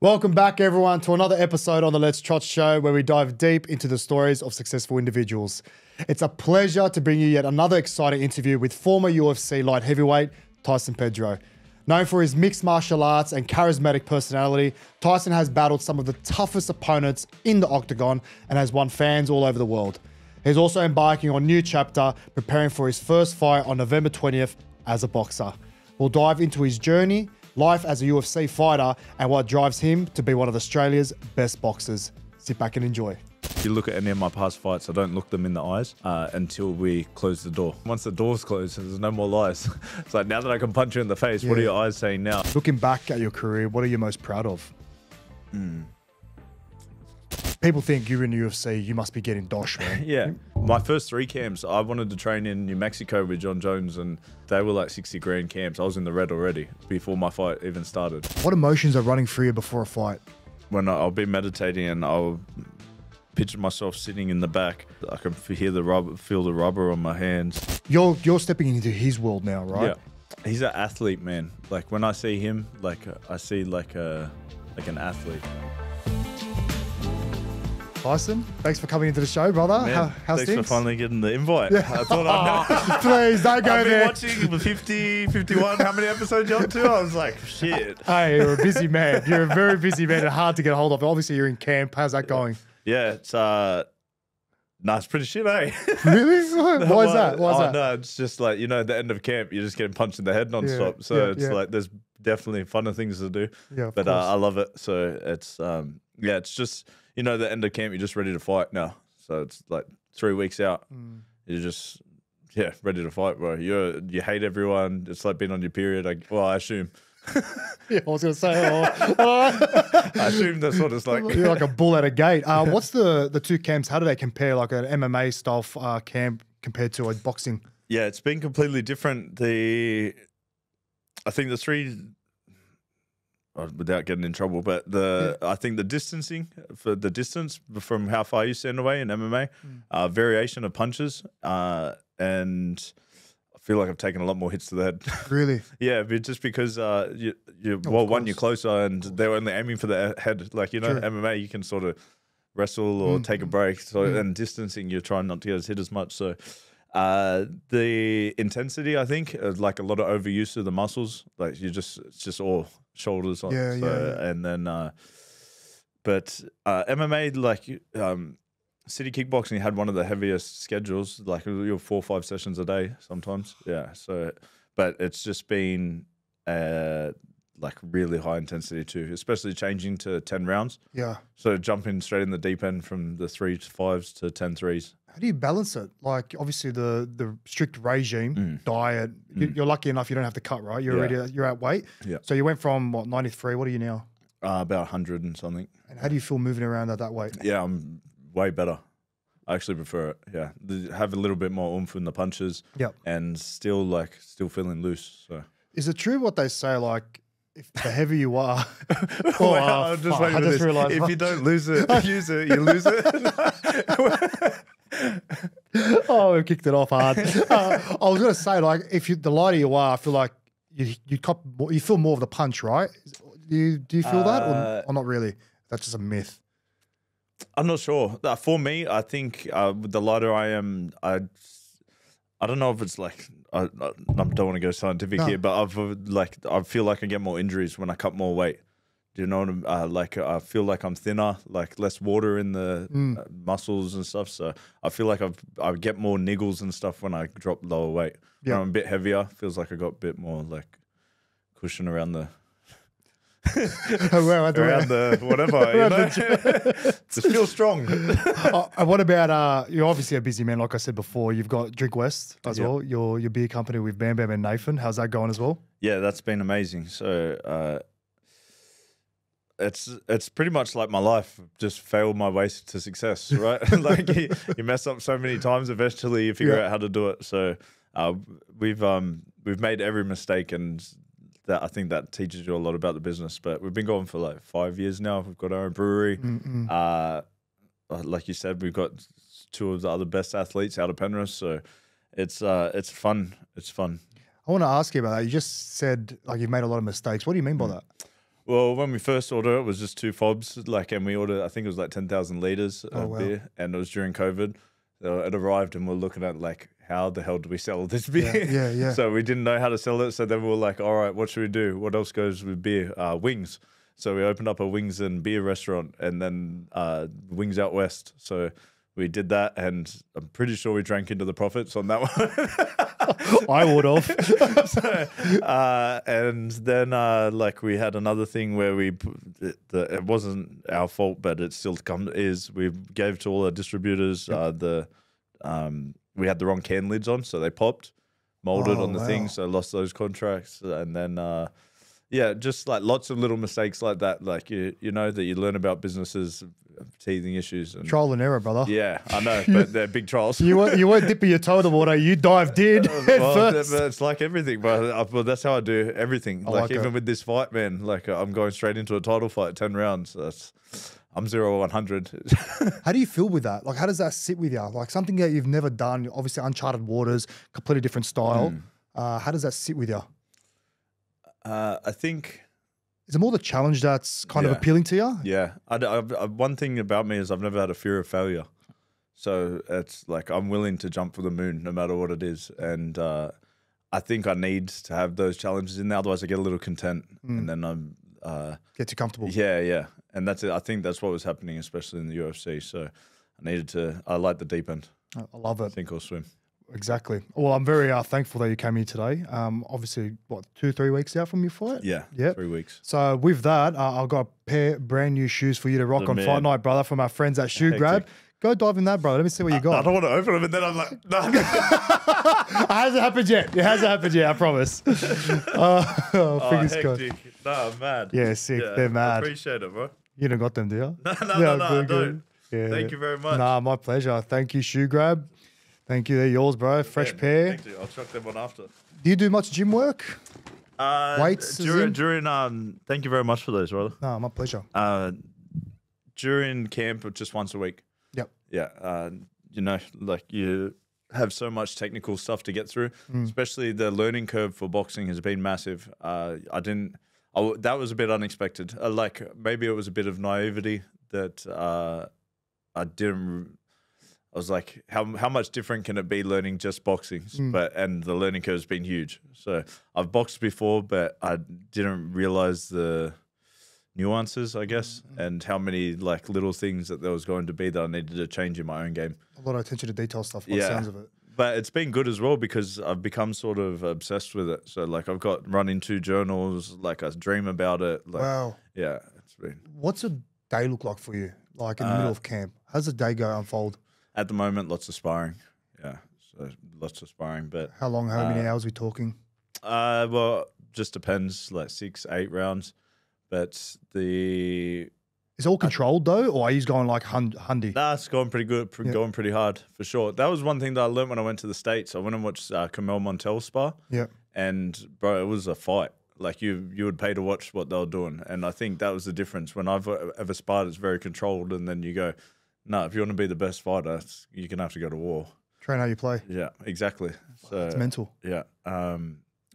Welcome back, everyone, to another episode on the Let's Trot Show, where we dive deep into the stories of successful individuals. It's a pleasure to bring you yet another exciting interview with former UFC light heavyweight Tyson Pedro. Known for his mixed martial arts and charismatic personality, Tyson has battled some of the toughest opponents in the octagon and has won fans all over the world. He's also embarking on a new chapter, preparing for his first fight on November 20th as a boxer. We'll dive into his journey, life as a UFC fighter, and what drives him to be one of Australia's best boxers. Sit back and enjoy. If you look at any of my past fights, I don't look them in the eyes until we close the door. Once the door's closed, there's no more lies. It's like, now that I can punch you in the face, what are your eyes saying now? Looking back at your career, what are you most proud of? People think you're in the UFC, you must be getting dosh, man. Yeah. My first 3 camps, I wanted to train in New Mexico with John Jones, and they were like 60 grand camps. I was in the red already before my fight even started. What emotions are running through you before a fight? When I'll be meditating and I'll picture myself sitting in the back, I can feel the rubber on my hands. You're stepping into his world now, right? Yeah. He's an athlete, man. Like when I see him, like I see like an athlete. Tyson, thanks for coming into the show, brother. Man, How's thanks things? for finally getting the invite. I thought I'd know. Please, don't go I've been there. watching 50, 51, how many episodes you up to? I was like, shit. Hey, you're a busy man. You're a very busy man and hard to get a hold of. Obviously, you're in camp. How's that going? Yeah, it's it's pretty shit, eh? Really? Why is that? Why is that? No, it's just like, at the end of camp, you're just getting punched in the head nonstop. So it's like, there's definitely funner things to do. Yeah, but I love it. So it's, it's just, the end of camp, you're just ready to fight now. So it's like 3 weeks out. You're just, ready to fight, bro. You hate everyone. It's like being on your period. I assume. Yeah, I was going to say, I assume that's what it's like. You're like a bull at a gate. What's the 2 camps? How do they compare, like an MMA style camp compared to a boxing? Yeah, it's been completely different. I think the 3, without getting in trouble, but I think the distancing for the distance from how far you stand away in MMA, variation of punches, and I feel like I've taken a lot more hits to the head. Really? Yeah, but just because one, you're closer and they're only aiming for the head. Like, Sure. MMA, you can sort of wrestle or take a break. So and distancing, you're trying not to get hit as much. So the intensity, I think, like a lot of overuse of the muscles. Like it's just all shoulders on. Yeah. And then, but MMA, like City Kickboxing had one of the heaviest schedules, like you're 4 or 5 sessions a day sometimes. Yeah. So, but it's just been like really high intensity too, especially changing to 10 rounds. Yeah. So jumping straight in the deep end from the 3 to 5s to 10 threes. How do you balance it? Like, obviously the strict regime, diet, you're lucky enough you don't have to cut, right? You're at weight. Yeah. So you went from, 93, what are you now? About 100 and something. And how do you feel moving around at that weight? Yeah, I'm way better. I actually prefer it. Yeah. Have a little bit more oomph in the punches. Yep. And still feeling loose. So. Is it true what they say, like, if the heavier you are... I just realized. If you don't use it, you lose it. Oh, we kicked it off hard. I was going to say, like, the lighter you are, I feel like you feel more of the punch, right? Do you feel that or not really? That's just a myth. I'm not sure. For me, I think the lighter I am, I don't know if it's like I don't want to go scientific here, but I feel like I get more injuries when I cut more weight. Do you know what I'm like? I feel like I'm thinner, like less water in the muscles and stuff. So I feel like I get more niggles and stuff when I drop lower weight. Yeah. When I'm a bit heavier, feels like I got a bit more like cushion around the. around the whatever, just feel strong. What about you're obviously a busy man, like I said before. You've got Drink West as well, your beer company with Bam Bam and Nathan. How's that going as well? Yeah, that's been amazing. So it's pretty much like my life, just failed my way to success, right? Like you mess up so many times, eventually you figure out how to do it. So we've made every mistake, and I think that teaches you a lot about the business. But we've been going for like 5 years now. We've got our own brewery. Like you said, we've got 2 of the other best athletes out of Penrith. So it's fun. It's fun. I want to ask you about that. You just said like you've made a lot of mistakes. What do you mean by that? Well, when we first ordered it was just 2 fobs, like, and we ordered, I think it was like 10,000 liters of beer, and it was during COVID. So it arrived, and we're looking at like, how the hell do we sell this beer? Yeah. So we didn't know how to sell it. So then we were like, all right, what should we do? What else goes with beer? Wings. So we opened up a wings and beer restaurant, and then Wings Out West. So we did that, and I'm pretty sure we drank into the profits on that one. I would have. And then like we had another thing where it wasn't our fault, but it still is. We gave to all our distributors we had the wrong can lids on, so they popped, molded on the thing, so lost those contracts. And then yeah, just like lots of little mistakes like that, like you know that you learn about businesses, teething issues, and Trial and error, brother. yeah, I know, but they're big trials. You weren't dipping your toe in the water. You dived in head first. But it's like everything, bro. Well, that's how I do everything. Like even with this fight, man, like I'm going straight into a title fight, 10 rounds. I'm 0-100. How do you feel with that? Like, how does that sit with you? Like something that you've never done, obviously uncharted waters, completely different style. How does that sit with you? I think... Is it more the challenge that's kind of appealing to you? Yeah. One thing about me is I've never had a fear of failure. So it's like I'm willing to jump for the moon no matter what it is. And I think I need to have those challenges in there. Otherwise I get a little content and then I'm... Get too comfortable. Yeah. And that's it. I think that's what was happening, especially in the UFC. So I like the deep end. I love it. Sink or swim. Exactly. Well, I'm very thankful that you came here today. Obviously, what, 2-3 weeks out from your fight? Yeah. Yep. 3 weeks. So with that, I've got a pair brand new shoes for you to rock on fight night, brother, from our friends at Shoe Grab. Go dive in that, bro. Let me see what you got. I don't want to open them, and then I'm like, no. It hasn't happened yet. It hasn't happened yet, I promise. Fingers crossed. No, I'm mad. Yeah, sick. Yeah, They're mad. Appreciate it, bro. You don't got them, do you? No, Yeah, I don't. Yeah. Thank you very much. Nah, my pleasure. Thank you, Shoe Grab. Thank you. They're yours, bro. Fresh pair. Thank you. I'll chuck them on after. Do you do much gym work? Weights? During thank you very much for those, brother. No, my pleasure. During camp, just once a week. Yep. Yeah. You know, like you have so much technical stuff to get through, especially the learning curve for boxing has been massive. That was a bit unexpected. Like maybe it was a bit of naivety that I was like, how much different can it be learning just boxing? And the learning curve has been huge. So I've boxed before, but I didn't realize the nuances, I guess, and how many like little things that there was going to be that I needed to change in my own game. A lot of attention to detail stuff by the sounds of it. But it's been good as well because I've become sort of obsessed with it. So like I've got run into journals, like I dream about it. Like, wow. Yeah, it's been. What's a day look like for you? Like in the middle of camp? How's the day go unfold? At the moment, lots of sparring. Yeah, so lots of sparring. But how long? How many hours are we talking? Well, just depends. Like 6-8 rounds. But it's all controlled though, or are you going like hundy? Nah, it's going pretty good. Going pretty hard for sure. That was one thing that I learned when I went to the States. I went and watched Kamel Montel spar. Yeah. And bro, it was a fight. Like you would pay to watch what they were doing, and I think that was the difference. When I've ever sparred, it's very controlled, and then you go, no, if you want to be the best fighter, you're gonna have to go to war. Train how you play. Yeah, exactly. So it's mental. Yeah.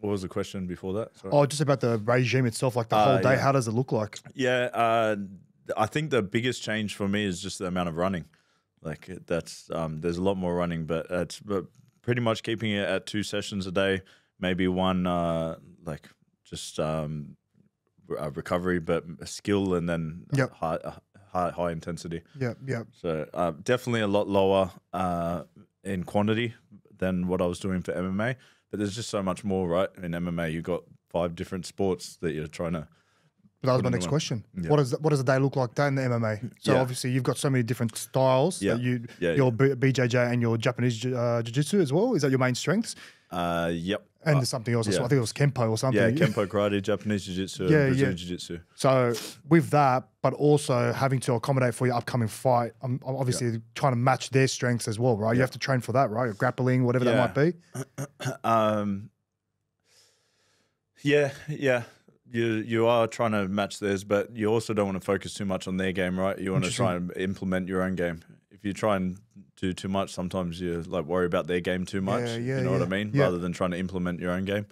What was the question before that? Sorry. Oh, just about the regime itself, like the whole day. Yeah. How does it look like? Yeah, I think the biggest change for me is just the amount of running. Like that's there's a lot more running, but pretty much keeping it at 2 sessions a day, maybe one like just recovery, but skill, and then high intensity. Yeah. So definitely a lot lower in quantity than what I was doing for MMA. But there's just so much more, right? In MMA, you've got 5 different sports that you're trying to. But that was my next question. Yeah. What does a day look like in the MMA? So obviously you've got so many different styles. That your BJJ and your Japanese jiu-jitsu as well. Is that your main strengths? Yep. And there's something else. I think it was Kempo or something. Yeah, Kempo karate, Japanese jiu-jitsu, and Brazilian jiu-jitsu. So with that, but also having to accommodate for your upcoming fight, I'm obviously trying to match their strengths as well, right? You have to train for that, right? Or grappling, whatever that might be. Yeah. You are trying to match theirs, but you also don't want to focus too much on their game, right? You want to try and implement your own game. If you try and do too much, sometimes you like worry about their game too much. You know what I mean? Rather than trying to implement your own game.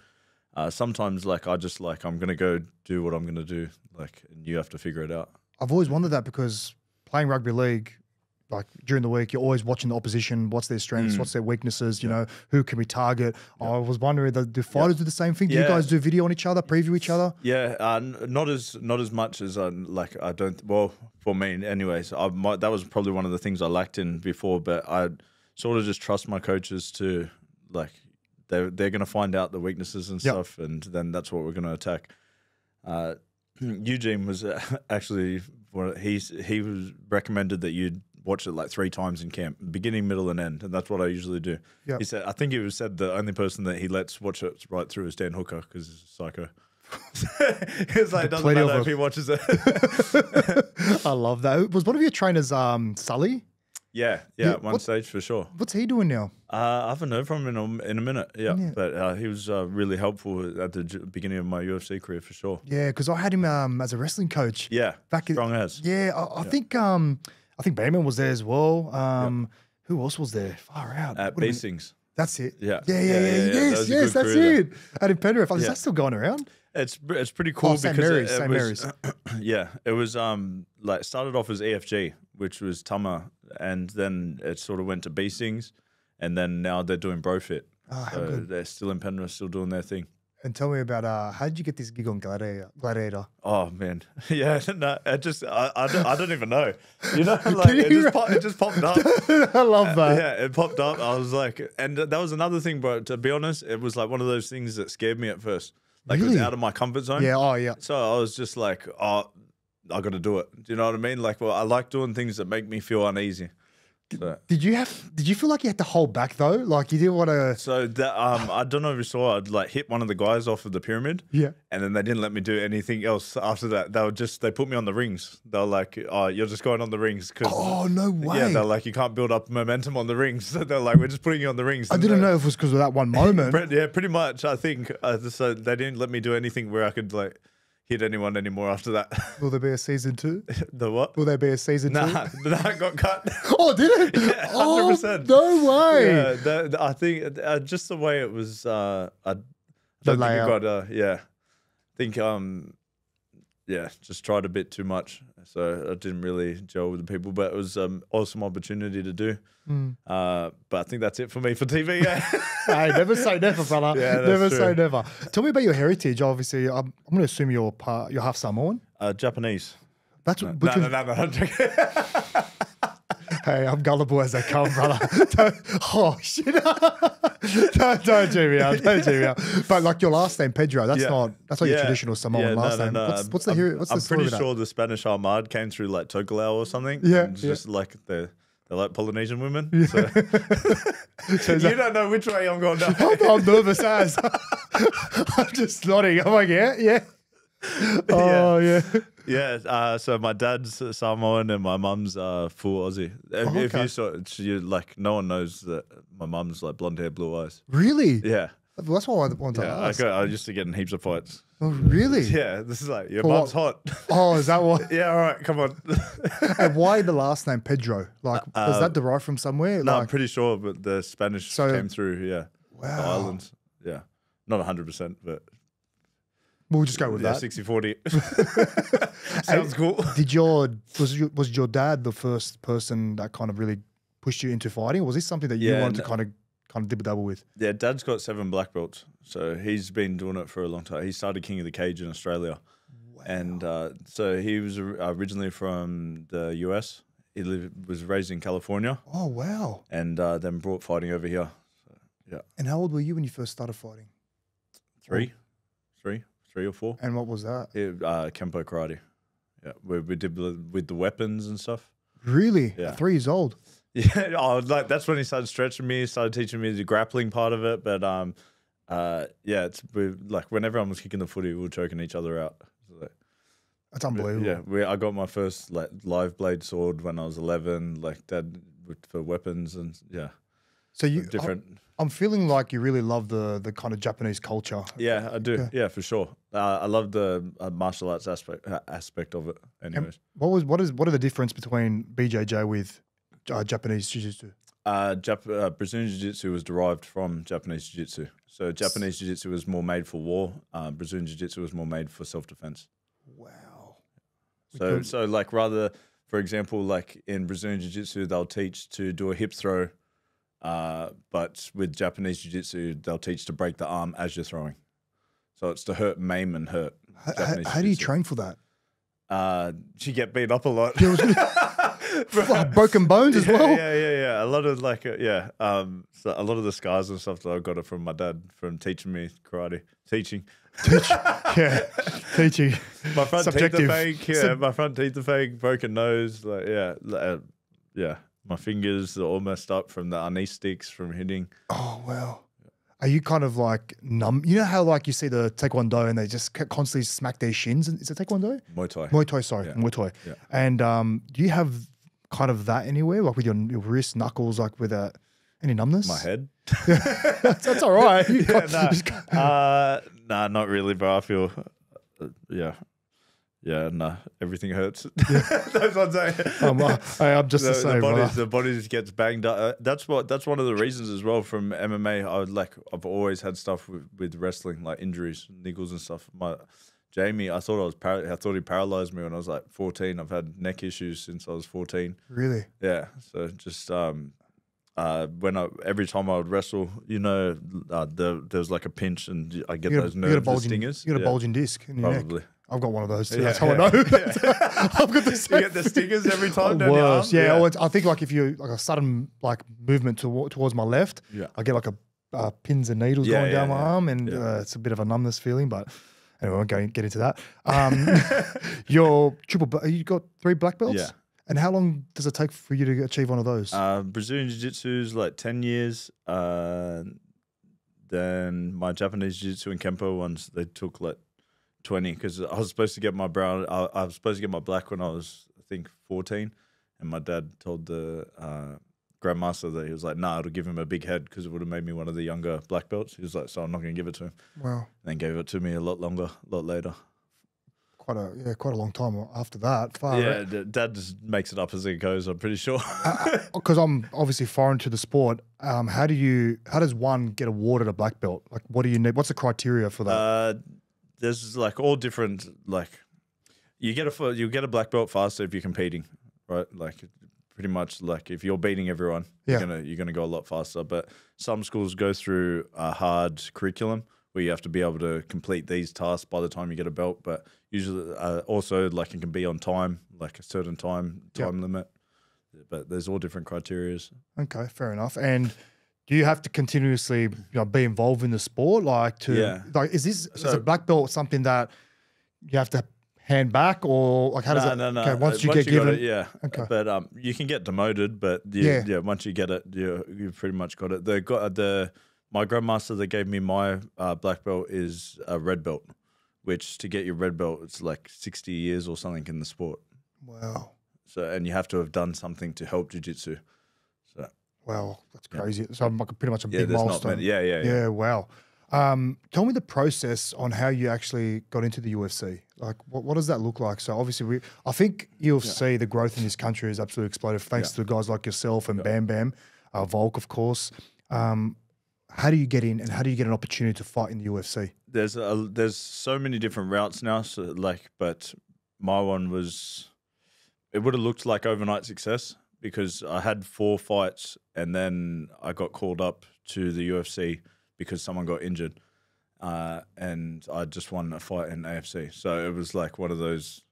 sometimes like I'm gonna go do what I'm gonna do, like, and you have to figure it out. I've always wondered that because playing rugby league, like during the week, you're always watching the opposition. What's their strengths? What's their weaknesses? You know, who can we target? I was wondering, do fighters do the same thing? Do you guys do video on each other, preview each other? Yeah, not as much as like I don't. Well, for me, anyways, that was probably one of the things I lacked in before. But I sort of just trust my coaches to like they're gonna find out the weaknesses and stuff, and then that's what we're gonna attack. Eugene was actually he was recommended that you'd watch it like 3 times in camp, beginning, middle, and end, and that's what I usually do. Yep. He said, I think it was said the only person that he lets watch it right through is Dan Hooker because he's a psycho. It's like, it doesn't matter if he watches it. I love that. Was one of your trainers Sully? Yeah, one stage for sure. What's he doing now? I haven't heard from him in a minute. Yeah. But he was really helpful at the beginning of my UFC career for sure. Yeah, because I had him as a wrestling coach. Yeah, back strong as. Yeah, I think Bayman was there as well. Who else was there? Far out. At Beastings. That's it. Yeah. Yes, that's it. Out in Penrith. Is that still going around? It's pretty cool St. because Mary's, it Mary's. Yeah, it was like started off as EFG, which was Tama, and then it sort of went to Beastings, and then now they're doing Brofit. Oh, how so good. they're still in Penrith, still doing their thing. And tell me about how did you get this gig on Gladiator? Oh man, yeah, no, I don't even know. You know, like it just popped up. I love that. Yeah, it popped up. I was like, and that was another thing, but to be honest, it was like one of those things that scared me at first. Like it was out of my comfort zone. Yeah, oh yeah. So I was just like, I got to do it. Do you know what I mean? Like, well, I like doing things that make me feel uneasy. So. Did you feel like you had to hold back though? Like you didn't want to? So that I don't know if you saw. I'd like hit one of the guys off of the pyramid. Yeah. And then they didn't let me do anything else after that. They put me on the rings. They were like, "Oh, you're just going on the rings." Oh no way! Yeah, they're like, you can't build up momentum on the rings. So they're like, we're just putting you on the rings. I didn't know if it was because of that one moment. Yeah, pretty much. I think so. They didn't let me do anything where I could like hit anyone anymore after that. Will there be a season 2? The what? Will there be a season 2? Nah, it got cut. Oh, did it? Yeah, 100%. Oh, no way. Yeah, I think just the way it was. I don't The think layout. it got. I think just tried a bit too much, so I didn't really gel with the people. But it was awesome opportunity to do. But I think that's it for me for TV. Yeah. Hey, never say never, brother. Yeah, that's never true. say never. Tell me about your heritage. Obviously, I'm going to assume you're half Samoan. Japanese. That's No. I'm joking. Hey, I'm gullible as they come, brother. Oh shit! don't cheer me out. Don't cheer me out. But like your last name, Pedro. That's not your traditional Samoan last name. What's the I'm story pretty of that? sure the Spanish Armada came through like Tokelau or something. Yeah, and it's just like they're like Polynesian women. So You don't know which way I'm going down. I'm nervous as. I'm just nodding. I'm like, yeah. Oh yeah. Yeah, so my dad's Samoan and my mum's full Aussie. If you saw it, like no one knows that my mum's like blonde hair, blue eyes. Really? Yeah. That's what I wanted to ask. I used to get in heaps of fights. Oh, really? Yeah, this is like your For mum's hot. Oh, is that what? Yeah, all right, come on. And why the last name Pedro? Like, was that derived from somewhere? No, Like, I'm pretty sure, but the Spanish came through. Yeah, wow. the islands. Yeah, not 100%, but we'll just go with that. 60-40. Sounds cool. Was your dad the first person that kind of really pushed you into fighting? Or was this something that you wanted to kind of dibble dabble with? Yeah, Dad's got 7 black belts, so he's been doing it for a long time. He started King of the Cage in Australia, and so he was originally from the US. He was raised in California. Oh wow! And then brought fighting over here. So, yeah. And how old were you when you first started fighting? 3 or 4. And what was that? Kempo karate. Yeah, we did with the weapons and stuff. Really? Yeah. 3 years old. Yeah, like that's when he started stretching me, started teaching me the grappling part of it. But like when everyone was kicking the footy, we were choking each other out. So, That's unbelievable. Yeah, I got my first like live blade sword when I was 11. Like Dad for weapons and yeah. So different. I'm feeling like you really love the kind of Japanese culture. Yeah, I do. Yeah, for sure. I love the martial arts aspect of it. Anyways, What are the difference between BJJ with Japanese jiu-jitsu? Brazilian Jiu-Jitsu was derived from Japanese Jiu-Jitsu. So Japanese Jiu-Jitsu was more made for war. Brazilian Jiu-Jitsu was more made for self-defense. Wow. So like rather, for example, like in Brazilian Jiu-Jitsu, they'll teach to do a hip throw, but with Japanese Jiu-Jitsu, they'll teach to break the arm as you're throwing. So it's to hurt, maim, and hurt. How do you train for that? You get beat up a lot. Broken bones as well? Yeah. A lot of so a lot of the scars and stuff that I got it from my dad from teaching me karate. Teaching. Teaching. My front Subjective. teeth are fake. My front teeth are fake. Broken nose. My fingers are all messed up from the anise sticks from hitting. Oh, wow. Are you kind of like numb? You know how like you see the Taekwondo and they just constantly smack their shins? Is it Taekwondo? Muay Thai. Muay Thai, sorry. Yeah. Muay Thai. Yeah. And do you have kind of that anywhere? Like with your wrist, knuckles, like with any numbness? My head? That's all right. Nah, not really, but I feel, everything hurts. That's what I'm saying. I'm just the same. The body just gets banged up. That's one of the reasons as well from MMA. I've always had stuff with wrestling, like injuries, niggles and stuff. Jamie, I thought he paralyzed me when I was like 14. I've had neck issues since I was 14. Really? Yeah. So just every time I would wrestle, there was like a pinch and I get those nerve stingers. You got a bulging disc in your Probably. neck. I've got one of those too. That's how I know. I've got the same. You get the stingers every time. Worse. Yeah. I think like if you like a sudden like movement towards my left, I get like a pins and needles going down my arm, and it's a bit of a numbness feeling. But anyway, I won't get into that. You got 3 black belts. Yeah. And how long does it take for you to achieve one of those? Brazilian Jiu-Jitsu is like 10 years. Then my Japanese Jiu-Jitsu and Kempo ones, they took like 20 because I was supposed to get my brown. I was supposed to get my black when I was, I think, 14. And my dad told the grandmaster that he was like, nah, it'll give him a big head because it would have made me one of the younger black belts. He was like, so I'm not going to give it to him. Wow. And then gave it to me a lot later. Quite a long time after that. Dad just makes it up as it goes, I'm pretty sure. Because I'm obviously foreign to the sport. How does one get awarded a black belt? Like, what do you need? What's the criteria for that? There's like all different, like you get a black belt faster if you're competing, right? Like pretty much like if you're beating everyone, you're gonna go a lot faster. But some schools go through a hard curriculum where you have to be able to complete these tasks by the time you get a belt. But usually also like it can be on time, like a certain time limit. But there's all different criterias. Okay, fair enough. And do you have to continuously be involved in the sport? Is a black belt something that you have to hand back, or like how does it? No. Okay, once you get given it, Okay. But you can get demoted, but once you get it, you've pretty much got it. My grandmaster that gave me my black belt is a red belt, which to get your red belt, it's like 60 years or something in the sport. Wow. So, and you have to have done something to help jiu-jitsu. So. Wow, that's crazy. So I'm pretty much a big milestone. Yeah. Wow. Tell me the process on how you actually got into the UFC. Like, what does that look like? So obviously, I think UFC, the growth in this country is absolutely exploded thanks to guys like yourself and Bam Bam, Volk, of course. How do you get in, and how do you get an opportunity to fight in the UFC? There's so many different routes now. So but my one was, it would have looked like overnight success because I had 4 fights and then I got called up to the UFC because someone got injured, and I just won a fight in AFC. So it was like one of those,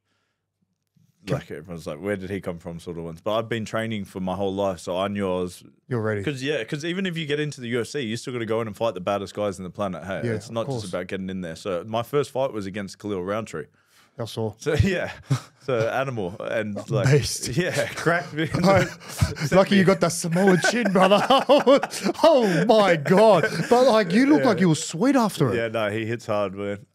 like everyone's like, where did he come from sort of ones. But I've been training for my whole life, so I knew You're ready. Because even if you get into the UFC, you still got to go in and fight the baddest guys in the planet. Hey, it's not just about getting in there. So my first fight was against Khalil Roundtree. I saw. So animal and like beast. Cracked me. Lucky you got that Samoan chin, brother. Oh my god! But like you look like you were sweet after it. Yeah, no, he hits hard, man.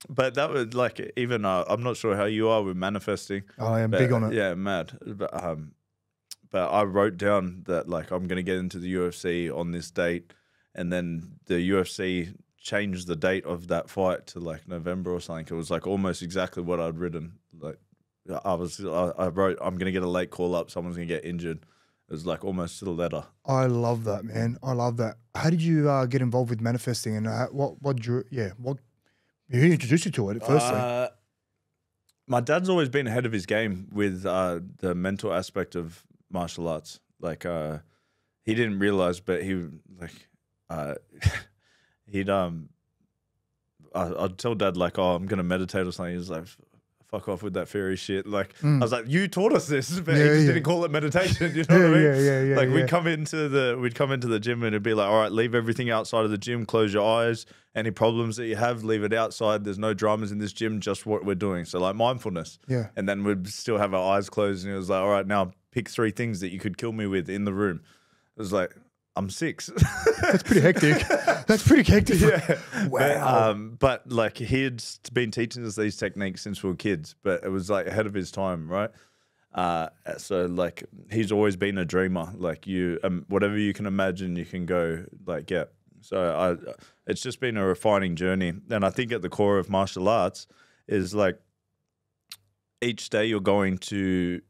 But that was like even I'm not sure how you are with manifesting. I am big on it. Yeah, mad. But I wrote down that like I'm gonna get into the UFC on this date, and then the UFC changed the date of that fight to like November or something. It was like almost exactly what I'd written. Like I wrote, I'm gonna get a late call up. Someone's gonna get injured. was like almost to the letter. I love that, man. I love that. How did you get involved with manifesting, and who introduced you to it firstly? My dad's always been ahead of his game with the mental aspect of martial arts. Like he didn't realize, but he he'd I'd tell Dad like, oh, I'm gonna meditate or something. He's like, fuck off with that fairy shit. Like I was like, you taught us this, but he just didn't call it meditation. You know what I mean? Yeah. Like we'd come into the gym and it'd be like, all right, leave everything outside of the gym, close your eyes. Any problems that you have, leave it outside. There's no dramas in this gym, just what we're doing. So like mindfulness. Yeah. And then we'd still have our eyes closed and it was like, all right, now pick 3 things that you could kill me with in the room. It was like, I'm 6. That's pretty hectic. That's pretty hectic. Yeah. Wow. But like he'd been teaching us these techniques since we were kids, but it was like ahead of his time, right? So like he's always been a dreamer. Like you, whatever you can imagine, you can go like get. So it's just been a refining journey. And I think at the core of martial arts is like each day you're going to,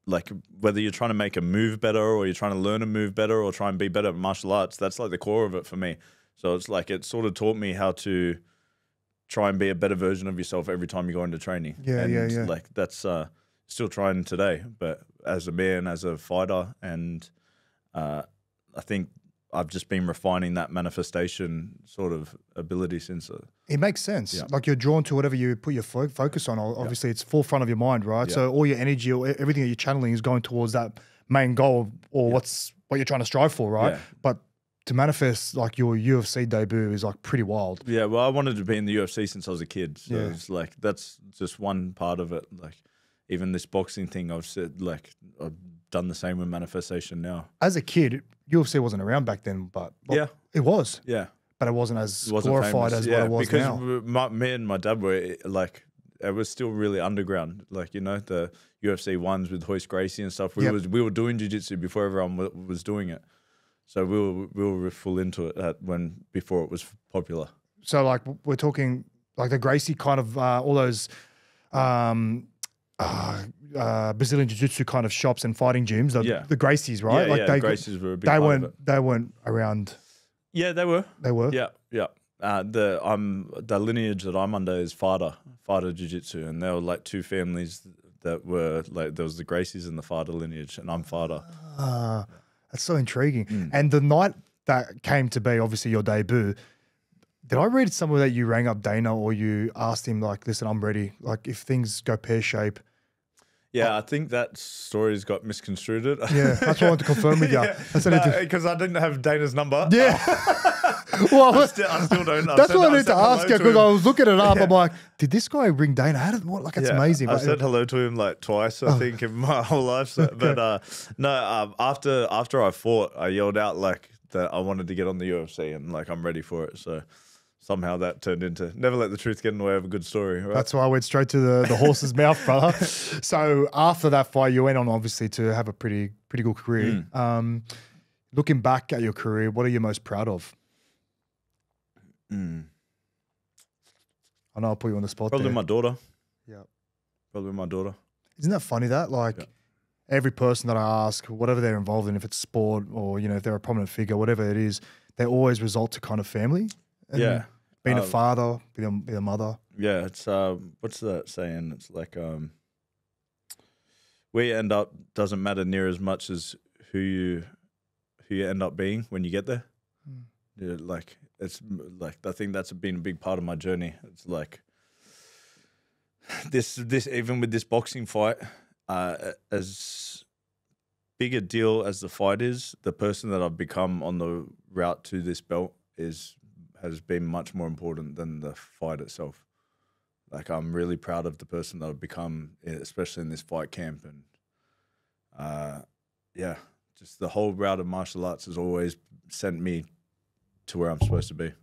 like whether you're trying to make a move better or you're trying to learn a move better or try and be better at martial arts, that's like the core of it for me. So it's like it sort of taught me how to try and be a better version of yourself every time you go into training. Yeah. Like that's still trying today, but as a man, as a fighter, and I think I've just been refining that manifestation sort of ability since. It makes sense. Yeah. Like you're drawn to whatever you put your focus on. Obviously, it's forefront of your mind, right? Yeah. So all your energy or everything that you're channeling is going towards that main goal or what you're trying to strive for, right? Yeah. But to manifest like your UFC debut is like pretty wild. Yeah, well, I wanted to be in the UFC since I was a kid. So Yeah. it's like that's just one part of it. Like even this boxing thing, I've said like I've done the same with manifestation now. As a kid, UFC wasn't around back then, but Yeah. it was. Yeah. But it wasn't as It wasn't glorified famous. as what it was because now. me and my dad were like, it was still really underground. Like, you know, the UFC ones with Hoist Gracie and stuff. We were doing jiu-jitsu before everyone was doing it. So we were full into it before it was popular. So like we're talking like the Gracie kind of all those Brazilian jiu-jitsu kind of shops and fighting gyms, the Gracies, right? Yeah, like the Gracies were a big part of it. They weren't around. Yeah, they were. They were. Yeah. The lineage that I'm under is Fada Jiu-Jitsu, and there were like 2 families that were like there was the Gracies and the Fada lineage, and I'm Fada. That's so intriguing. And the night that came to be, obviously your debut, did I read somewhere that you rang up Dana or you asked him like, listen, I'm ready. Like if things go pear-shaped. Yeah, I think that story's got misconstrued. Yeah, that's what I want to confirm with you. Because I didn't have Dana's number. Yeah. Well, I still don't. That's what I need to ask you because I was looking it up. I'm like, did this guy ring Dana? How did what? Like, it's amazing. I said hello to him like twice, I think, in my whole life. So, but after I fought, I yelled out like that I wanted to get on the UFC and like I'm ready for it. So somehow that turned into never let the truth get in the way of a good story. Right? That's why I went straight to the horse's mouth, brother. So after that fight, you went on obviously to have a pretty good career. Looking back at your career, what are you most proud of? I know I'll put you on the spot. Probably there. my daughter. Yeah. Probably my daughter. Isn't that funny that like every person that I ask, whatever they're involved in, if it's sport or, you know, if they're a prominent figure, whatever it is, they always result to kind of family. And being a father, being a mother. Yeah. It's, what's that saying? It's like, where you end up doesn't matter near as much as who you end up being when you get there. Yeah, like it's like I think that's been a big part of my journey. It's like this even with this boxing fight, as big a deal as the fight is, the person that I've become on the route to this belt has been much more important than the fight itself. Like I'm really proud of the person that I've become, especially in this fight camp, and just the whole route of martial arts has always sent me to where I'm supposed to be.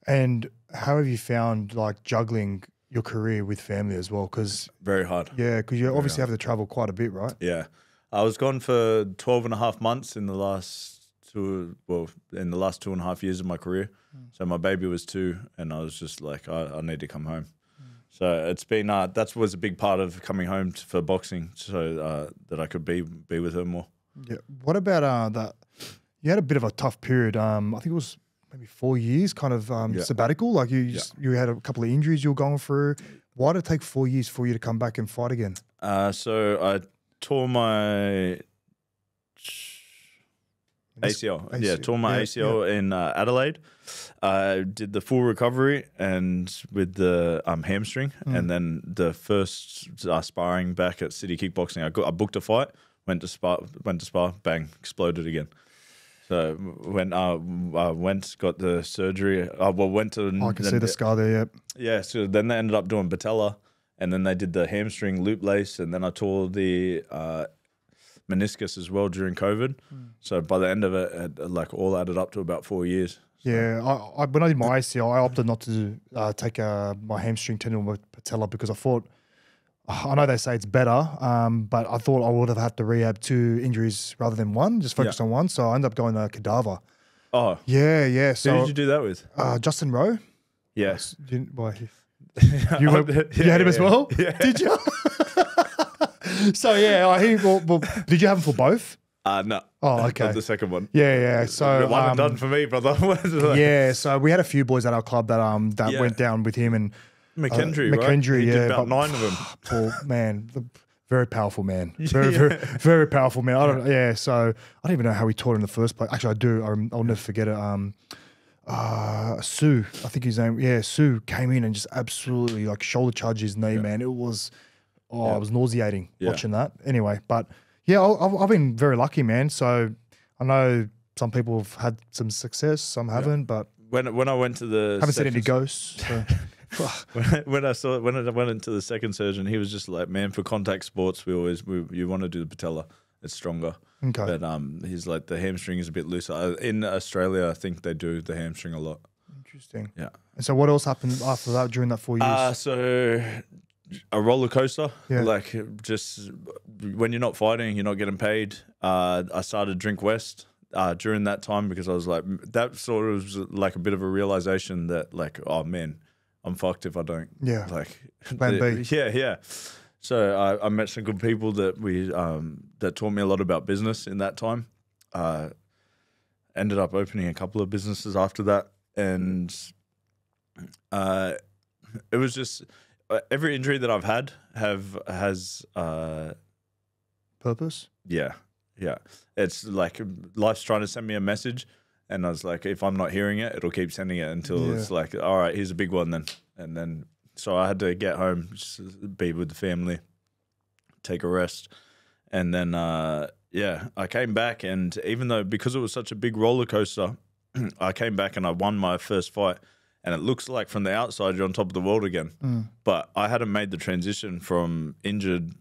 And how have you found like juggling your career with family as well? Because very hard. Yeah, because you obviously have to travel quite a bit, right? Yeah, I was gone for 12 and a half months in the last 2.5 years of my career. So my baby was 2, and I was just like, I need to come home. So it's been that was a big part of coming home for boxing, so that I could be with her more. Yeah. What about that? You had a bit of a tough period. I think it was maybe 4 years, kind of sabbatical. Like you had a couple of injuries you were going through. Why did it take 4 years for you to come back and fight again? So I tore my ACL. Yeah, tore my ACL in Adelaide. I did the full recovery and with the hamstring, and then the first sparring back at City Kickboxing, I booked a fight, went to spar, bang, exploded again. So when I went, got the surgery, went to... I can see the scar there, yep. Yeah, so then they ended up doing patella, and then they did the hamstring loop lace, and then I tore the meniscus as well during COVID. So by the end of it, like all added up to about 4 years. So. Yeah, when I did my ACL, I opted not to take my hamstring tendon with patella because I thought... I know they say it's better, but I thought I would have had to rehab 2 injuries rather than one, just focus on one. So I ended up going to cadaver. Oh. Yeah. So, who did you do that with? Justin Rowe. Yes. You had him as well? Yeah. Did you? So, did you have him for both? No. Oh, okay. Not the second one. Yeah. So one and done for me, brother. Yeah. So we had a few boys at our club that went down with him and McKendry, right? McKendry, He yeah. did about 9 of them. Poor man. Very powerful man. Very powerful man. So I don't even know how he taught in the first place. Actually, I do. I'll never forget it. Sue, I think his name. Yeah, Sue came in and just absolutely like shoulder charged his knee, man. It was, it was nauseating watching that. Anyway, but yeah, I've been very lucky, man. So I know some people have had some success, some haven't, but when I went to the haven't seen any ghosts. So. when I went into the second surgeon, he was just like, man, for contact sports, you want to do the patella. It's stronger. Okay. But he's like, the hamstring is a bit looser. In Australia, I think they do the hamstring a lot. Interesting. Yeah. And so what else happened after that during that 4 years? So a roller coaster. Yeah. Like just when you're not fighting, you're not getting paid. I started Drink West during that time because I was like, that sort of was like a bit of a realization that like, oh man, I'm fucked if I don't. Yeah. Like Plan B. Yeah. So I met some good people that taught me a lot about business in that time. Ended up opening a couple of businesses after that, and it was just every injury that I've had has Purpose. Yeah. It's like life's trying to send me a message. And I was like, if I'm not hearing it, it'll keep sending it until it's like, all right, here's a big one then. And then, so I had to get home, just be with the family, take a rest. And then, I came back. And even though, because it was such a big roller coaster, I came back and I won my first fight. And it looks like from the outside, you're on top of the world again. But I hadn't made the transition from injured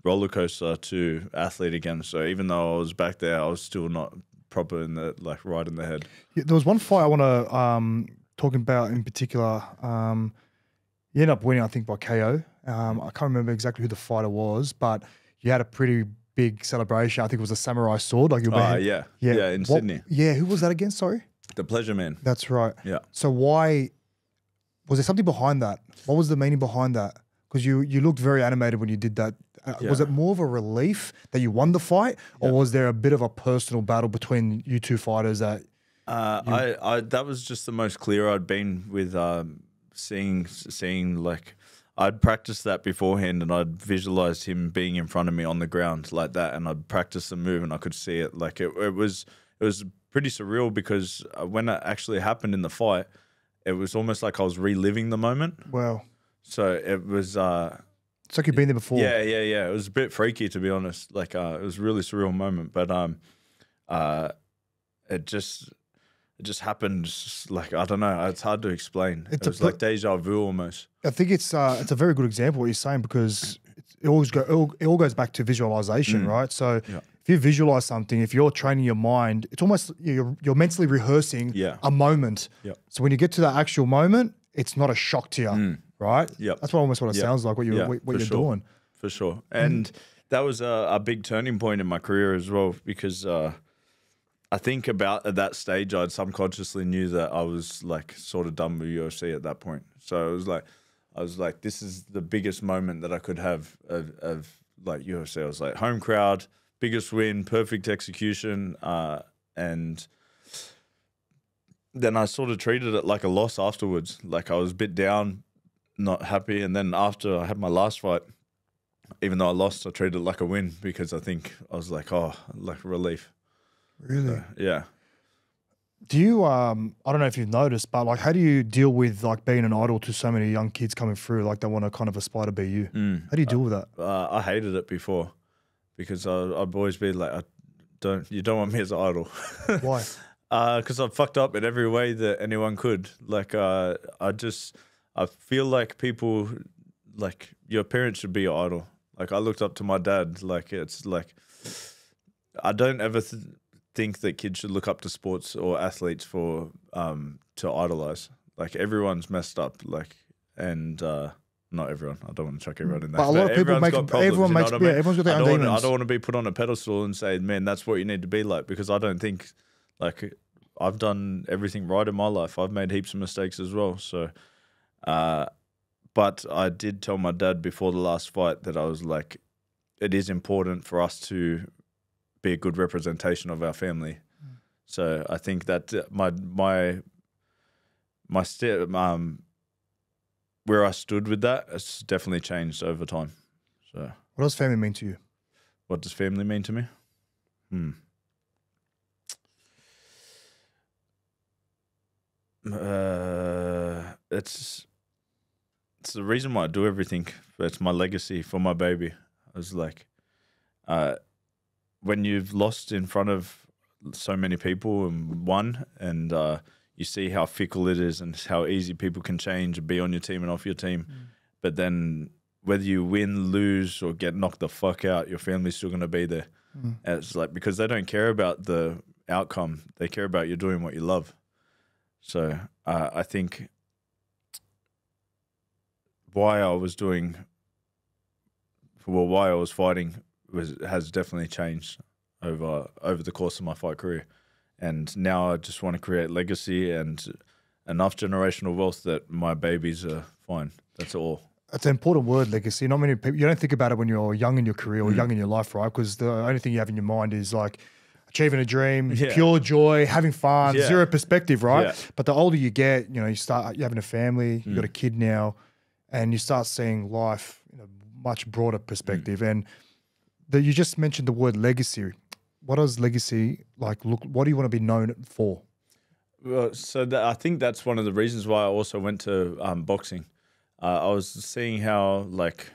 roller coaster to athlete again. So even though I was back there, I was still not proper in the right in the head. Yeah, there was one fight I want to talk about in particular. You ended up winning, I think, by KO. I can't remember exactly who the fighter was, but you had a pretty big celebration. I think it was a samurai sword. Like in Sydney. Yeah, who was that again? Sorry, the Pleasure Man. That's right. Yeah. So why was there something behind that? What was the meaning behind that? Because you looked very animated when you did that. Was it more of a relief that you won the fight, or was there a bit of a personal battle between you two fighters that? That was just the most clear I'd been with seeing like I'd practiced that beforehand and I'd visualized him being in front of me on the ground like that, and I'd practiced the move and I could see it. Like it was pretty surreal because when it actually happened in the fight, it was almost like I was reliving the moment. Wow. So it was. It's like you've been there before. Yeah. It was a bit freaky, to be honest. Like it was a really surreal moment, but it just happened. Like I don't know. It's hard to explain. It was like deja vu almost. I think it's a very good example what you're saying because it all goes back to visualization, right? So if you visualize something, if you're training your mind, it's almost you're mentally rehearsing a moment. So when you get to that actual moment, it's not a shock to you. Right? Yeah. That's almost what it sounds like, what you're doing. For sure. And that was a big turning point in my career as well because I think about at that stage, I'd subconsciously knew that I was like sort of done with UFC at that point. So I was like, this is the biggest moment that I could have of like UFC. I was like home crowd, biggest win, perfect execution, and then I sort of treated it like a loss afterwards. Like I was a bit down, not happy, and then after I had my last fight, even though I lost, I treated it like a win because I think I was like, oh, like relief. Really? So, yeah. Do you, I don't know if you've noticed, but like, how do you deal with like being an idol to so many young kids coming through? Like they want to kind of aspire to be you. How do you deal with that? I hated it before because I'd always be like, you don't want me as an idol. Why? Because I fucked up in every way that anyone could. Like, I feel like people, like your parents should be your idol. Like I looked up to my dad. Like it's like, I don't ever think that kids should look up to sports or athletes for to idolize. Like everyone's messed up. Like and not everyone. I don't want to chuck everyone in that. But a lot of people make everyone makes everyone's got their own demons. I don't want to be put on a pedestal and say, man, that's what you need to be like, because I don't think like I've done everything right in my life. I've made heaps of mistakes as well. So, but I did tell my dad before the last fight that I was like, it is important for us to be a good representation of our family. So I think that my step, where I stood with that, it's definitely changed over time. So what does family mean to you? What does family mean to me? It's the reason why I do everything. It's my legacy for my baby. I was like, when you've lost in front of so many people and won, and you see how fickle it is and how easy people can change and be on your team and off your team, but then whether you win, lose, or get knocked the fuck out, your family's still going to be there. And it's like, because they don't care about the outcome. They care about you doing what you love. So I think why I was fighting has definitely changed over the course of my fight career. And now I just want to create legacy and enough generational wealth that my babies are fine. That's all. It's an important word, legacy. Not many people, you don't think about it when you're young in your career or young in your life, right? Because the only thing you have in your mind is like achieving a dream, pure joy, having fun, zero perspective, right? Yeah. But the older you get, you know, you're having a family, you've got a kid now, and you start seeing life in a much broader perspective. And you just mentioned the word legacy. What does legacy like look? What do you want to be known for? Well, so I think that's one of the reasons why I also went to boxing. I was seeing how like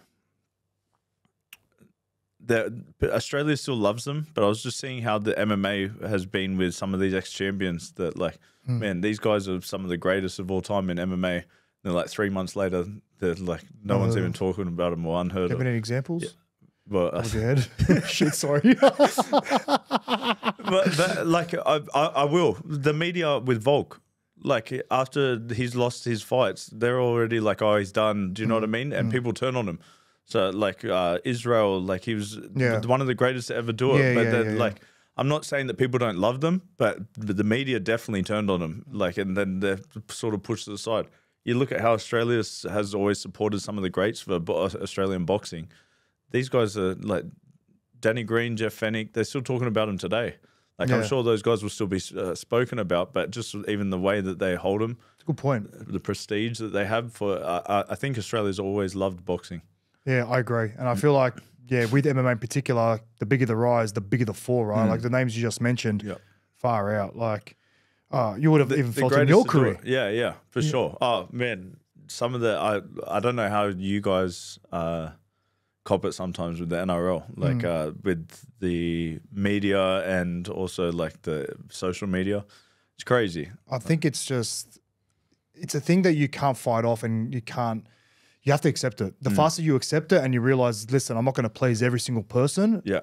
Australia still loves them, but I was just seeing how the MMA has been with some of these ex-champions that like, man, these guys are some of the greatest of all time in MMA. And then like 3 months later, they're like, no one's even talking about them or unheard of. Have any examples? Yeah. Well, shit, sorry. But like, I will. The media with Volk, like after he's lost his fights, they're already like, oh, he's done. Do you know what I mean? And people turn on him. So like Israel, like he was one of the greatest to ever do it. But then like, I'm not saying that people don't love them, but the media definitely turned on him. Like, and then they're sort of pushed to the side. You look at how Australia has always supported some of the greats for Australian boxing. These guys are like Danny Green, Jeff Fennick. They're still talking about him today. Like I'm sure those guys will still be spoken about, but just even the way that they hold them. That's a good point. The prestige that they have for. I think Australia's always loved boxing. Yeah, I agree, and I feel like with MMA in particular, the bigger the rise, the bigger the fall, right? Like the names you just mentioned, far out. Like you would have even felt in your career. Yeah, for sure. Oh man, some of the I don't know how you guys cop it sometimes with the NRL, like with the media and also like the social media. It's crazy. I think it's a thing that you can't fight off, and you have to accept it. The faster you accept it and you realize, listen, I'm not going to please every single person. Yeah.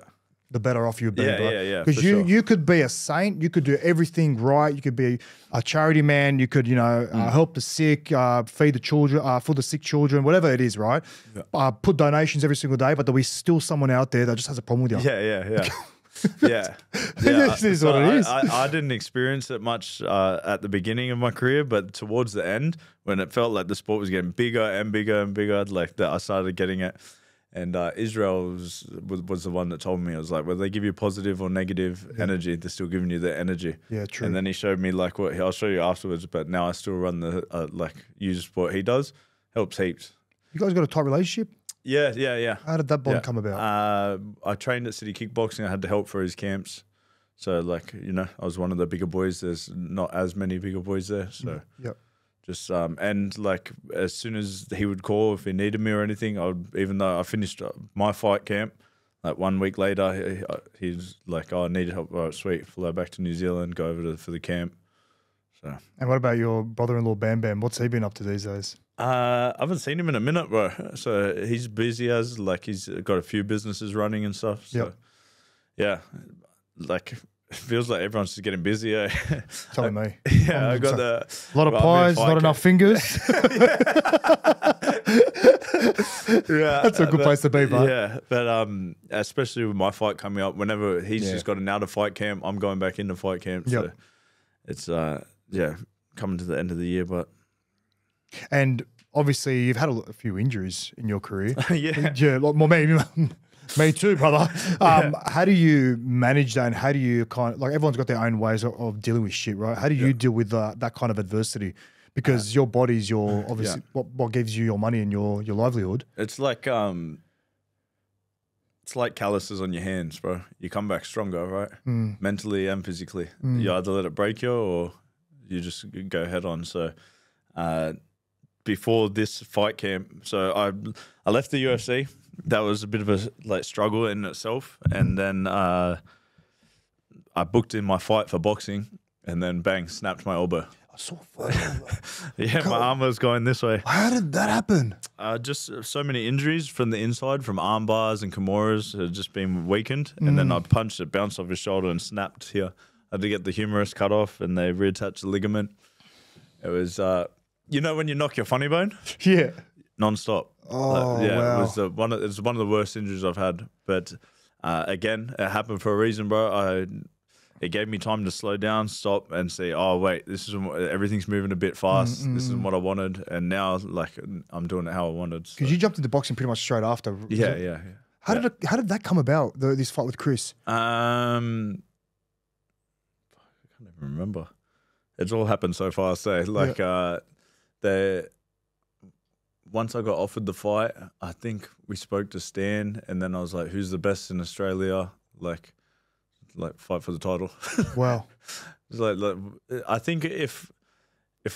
The better off you'll be. Yeah. Because you could be a saint, you could do everything right, you could be a charity man, you could, help the sick, feed the children, for the sick children, whatever it is, right? Yeah. Put donations every single day, but there'll be still someone out there that just has a problem with you. Yeah. This is what it is. I didn't experience it much at the beginning of my career, but towards the end, when it felt like the sport was getting bigger and bigger and bigger, like that, I started getting it. And Israel was the one that told me, I was like, whether they give you positive or negative energy, they're still giving you the energy. Yeah, true. And then he showed me like what I'll show you afterwards. But now I still run the use what he does. Helps heaps. You guys got a tight relationship? Yeah. How did that bond come about? I trained at City Kickboxing. I had to help for his camps. So like, I was one of the bigger boys. There's not as many bigger boys there. So just and like as soon as he would call if he needed me or anything, even though I finished my fight camp, like 1 week later, he's like, "Oh, I needed help." All right, sweet. Fly back to New Zealand, go over for the camp. So. And what about your brother-in-law Bam Bam? What's he been up to these days? I haven't seen him in a minute, bro. So he's busy he's got a few businesses running and stuff. So yeah, like. It feels like everyone's just getting busier. Telling me. Yeah, I got a lot of pies, not enough fingers. Yeah, that's a good place to be, bro. Yeah, but especially with my fight coming up, whenever he's just got an out of fight camp, I'm going back into fight camp. So it's coming to the end of the year, but and obviously you've had a few injuries in your career. Yeah, like me too, brother. How do you manage that, and how do you everyone's got their own ways of dealing with shit, right? How do you deal with that kind of adversity? Because your body's your obviously what gives you your money and your livelihood. It's like calluses on your hands, bro. You come back stronger, right? Mentally and physically. You either let it break you or you just go head on. So before this fight camp, so I left the UFC. That was a bit of a struggle in itself, and then I booked in my fight for boxing, and then bang, snapped my elbow. I saw photo. Yeah, my arm was going this way. How did that happen? Just so many injuries from the inside, from arm bars and Kimuras had just been weakened, and then I punched it, bounced off his shoulder, and snapped here. I had to get the humerus cut off, and they reattached the ligament. It was, when you knock your funny bone? Yeah. Non-stop. Oh, wow. It was one of the worst injuries I've had. But again, it happened for a reason, bro. It gave me time to slow down, stop, and say, "Oh wait, everything's moving a bit fast. This is what I wanted," and now I'm doing it how I wanted. Because you jumped into boxing pretty much straight after. Yeah. How did that come about? This fight with Chris? I can't even remember. It's all happened so fast. Once I got offered the fight, I think we spoke to Stan, and then I was like, "Who's the best in Australia?" Like fight for the title. Wow. It's I think if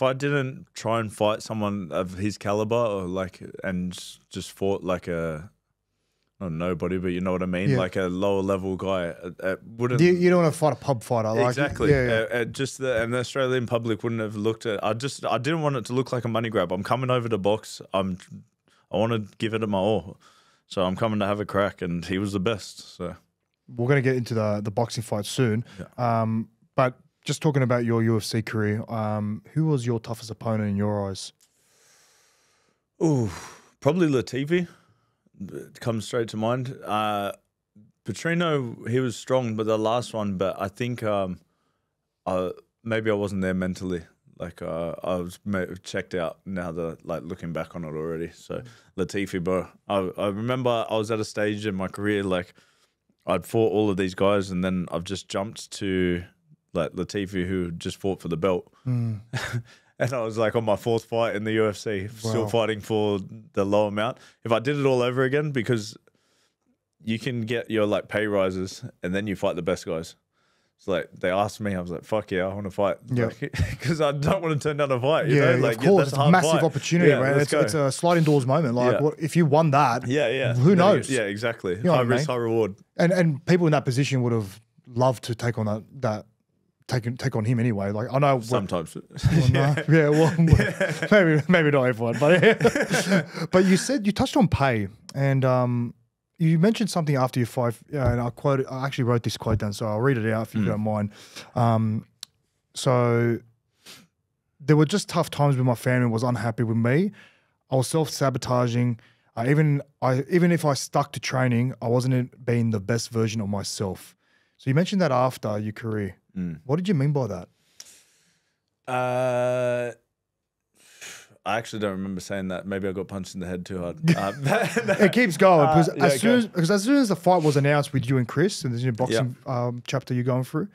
I didn't try and fight someone of his caliber and just fought like not nobody, but you know what I mean, like a lower level guy, wouldn't. You don't want to fight a pub fighter, exactly. Yeah. And the Australian public wouldn't have looked at. I didn't want it to look like a money grab. I'm coming over to box. I want to give it my all, so I'm coming to have a crack, and he was the best. So we're going to get into the boxing fight soon. Yeah. But just talking about your UFC career, who was your toughest opponent in your eyes? Ooh, probably Latifi. It comes straight to mind. Petrino, he was strong, but the last one. But I think maybe I wasn't there mentally. I was checked out now that looking back on it already. So Latifi, bro. I remember I was at a stage in my career I'd fought all of these guys, and then I've just jumped to Latifi, who just fought for the belt. And I was on my fourth fight in the UFC, still fighting for the low amount. If I did it all over again, because you can get your pay rises and then you fight the best guys. So they asked me, I was like, "Fuck yeah, I want to fight." Yeah, because I don't want to turn down a fight. You know? Of course, that's it's a massive fight. opportunity, right? It's a sliding doors moment. What if you won that? Yeah. Who knows? Yeah, exactly. You know high risk, high reward. And people in that position would have loved to take on take on him anyway. I know sometimes. Maybe not everyone, but but you touched on pay, and you mentioned something after your fight, and I actually wrote this quote down, so I'll read it out if you don't mind. So there were just tough times when my family was unhappy with me. I was self-sabotaging. Even if I stuck to training, I wasn't being the best version of myself. So you mentioned that after your career. What did you mean by that? I actually don't remember saying that. Maybe I got punched in the head too hard. It keeps going because yeah, as soon as the fight was announced with you and Chris and this new boxing chapter you're going through,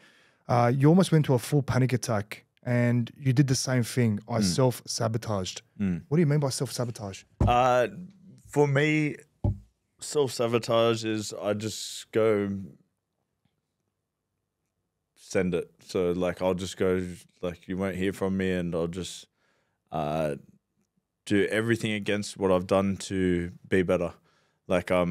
you almost went to a full panic attack and you did the same thing. I self-sabotaged. What do you mean by self-sabotage? For me, self-sabotage is I just go send it. So like I'll just go like you won't hear from me, and I'll just do everything against what I've done to be better. Like I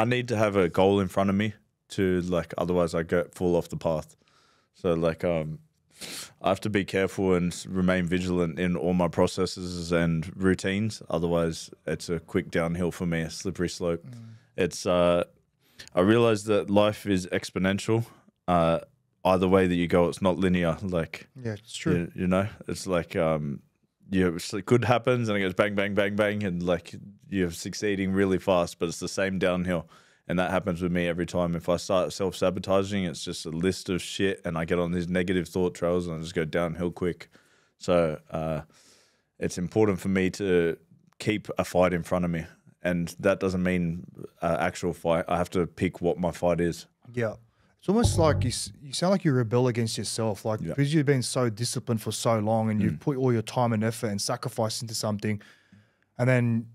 need to have a goal in front of me to like, otherwise I fall off the path. So like I have to be careful and remain vigilant in all my processes and routines. Otherwise it's a quick downhill for me, a slippery slope. It's I realize that life is exponential. Either way that you go, it's not linear. Like, yeah, it's true. You know, it's like, good happens and it goes bang, bang, bang, bang. And like you're succeeding really fast, but it's the same downhill. And that happens with me every time. If I start self-sabotaging, it's just a list of shit and I get on these negative thought trails and I just go downhill quick. So it's important for me to keep a fight in front of me. And that doesn't mean actual fight. I have to pick what my fight is. Yeah. It's almost like you sound like you rebel against yourself. Like because you've been so disciplined for so long and you've put all your time and effort and sacrifice into something, and then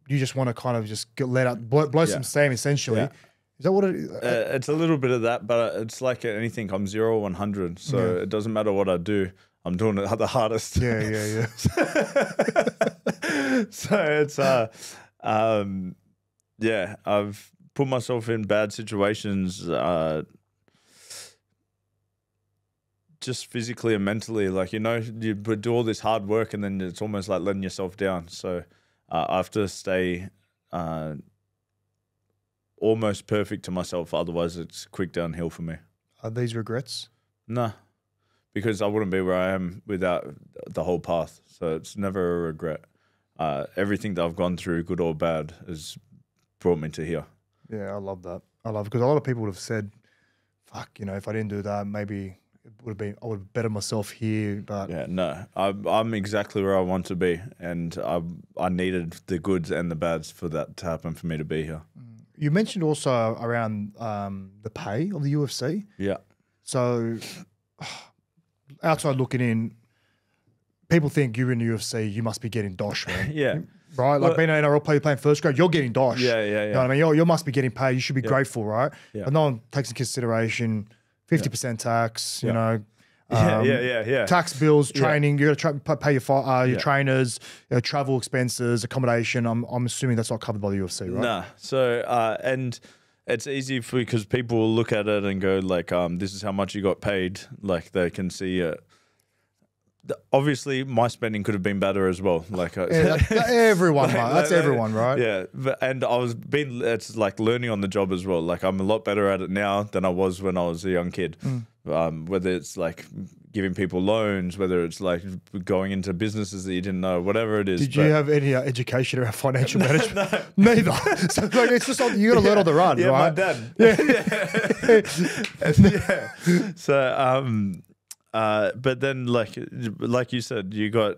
you just want to kind of just let out, blow some steam essentially. Yeah. Is that what it is? It's a little bit of that, but it's like anything. I'm 0 or 100. So it doesn't matter what I do. I'm doing it the hardest. Yeah. So it's, I've put myself in bad situations, just physically and mentally. Like, you know, you do all this hard work and then it's almost like letting yourself down. So I have to stay almost perfect to myself. Otherwise, it's quick downhill for me. Are these regrets? No, because I wouldn't be where I am without the whole path. So it's never a regret. Everything that I've gone through, good or bad, has brought me to here. Yeah, I love that. I love it because a lot of people would have said, fuck, you know, if I didn't do that, maybe it would have been, I would have bettered myself here. But yeah, no, I'm exactly where I want to be. And I needed the goods and the bads for that to happen for me to be here. You mentioned also around the pay of the UFC. Yeah. So outside looking in, people think you're in the UFC, you must be getting dosh, man. Yeah. Right? Like being an NRL player playing first grade, you're getting dosh. Yeah. You know what I mean? You must be getting paid. You should be grateful, right? Yeah. But no one takes into consideration 50% tax, you know. Yeah. Tax bills, training. You got to pay your trainers, travel expenses, accommodation. I'm assuming that's not covered by the UFC, right? Nah. So and it's easy because people will look at it and go like, this is how much you got paid. Like they can see. Obviously, my spending could have been better as well. Like everyone, that's everyone, right? Yeah, and it's like learning on the job as well. Like I'm a lot better at it now than I was when I was a young kid. Whether it's like giving people loans, whether it's like going into businesses that you didn't know, whatever it is. Did you have any education around financial management? No. Neither. So like, it's just something you got to learn on the run, right? My dad. Yeah. So but then like you said, you got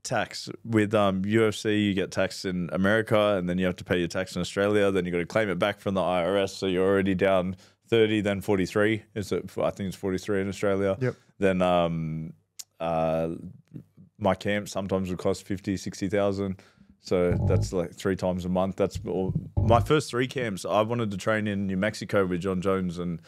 tax with UFC. You get taxed in America, and then you have to pay your tax in Australia. Then you got to claim it back from the IRS. So you're already down 30, then 43. I think it's 43 in Australia. Yep. Then my camp sometimes would cost 50, 60,000. So that's like 3 times a month. That's all. My first 3 camps. I wanted to train in New Mexico with John Jones and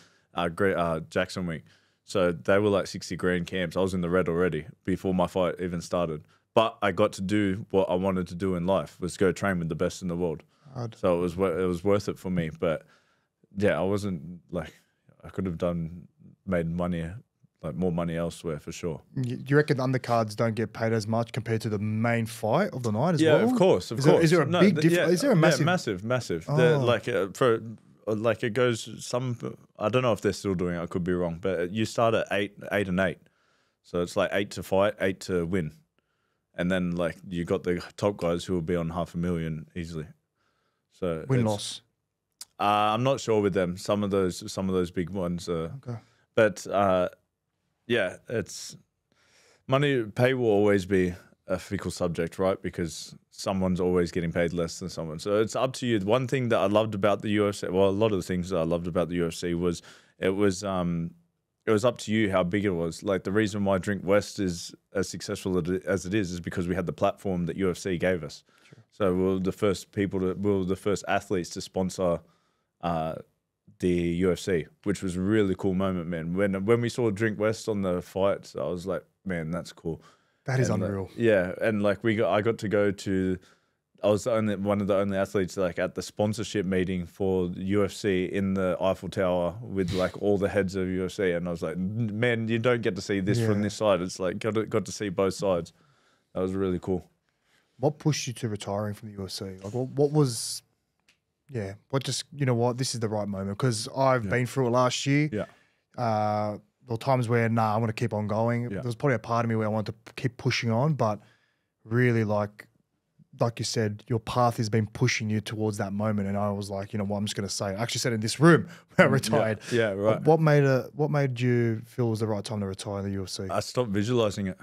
Jackson Week. So they were like 60 grand camps. I was in the red already before my fight even started. But I got to do what I wanted to do in life, was go train with the best in the world. So it was worth it for me. But yeah, I wasn't like, I could have made money, like more money elsewhere for sure. Do you reckon undercards don't get paid as much compared to the main fight of the night as well? Yeah, of course. Is there a big difference? Is there a massive? Yeah, massive. Oh. Like it goes I don't know if they're still doing it. I could be wrong, but you start at 8 and 8, so it's like 8 to fight, 8 to win, and then like you got the top guys who will be on $500,000 easily. So win-loss. I'm not sure with them. Some of those big ones. Okay. But yeah, it's Money pay will always be a fickle subject, right? Because someone's always getting paid less than someone. So it's up to you. One thing that I loved about the UFC, well, a lot of the things that I loved about the UFC was it was up to you how big it was. Like the reason why Drink West is as successful as it is because we had the platform that UFC gave us. Sure. So we were the first athletes to sponsor the UFC, which was a really cool moment, man. When we saw Drink West on the fights, I was like, man, that's cool. That is unreal. Yeah, and like I got to go to. I was one of the only athletes like at the sponsorship meeting for the UFC in the Eiffel Tower with like all the heads of UFC, and I was like, man, you don't get to see this from this side. It's like got to see both sides. That was really cool. What pushed you to retiring from the UFC? Like, what was? Yeah, what just you know what? This is the right moment because I've been through it last year. Yeah. There were times where I want to keep on going. Yeah. There was probably a part of me where I wanted to keep pushing on, but really like you said, your path has been pushing you towards that moment. And I was like, you know what, I'm just going to say, I actually said in this room when I retired. Yeah, right. What made you feel it was the right time to retire in the UFC? I stopped visualizing it.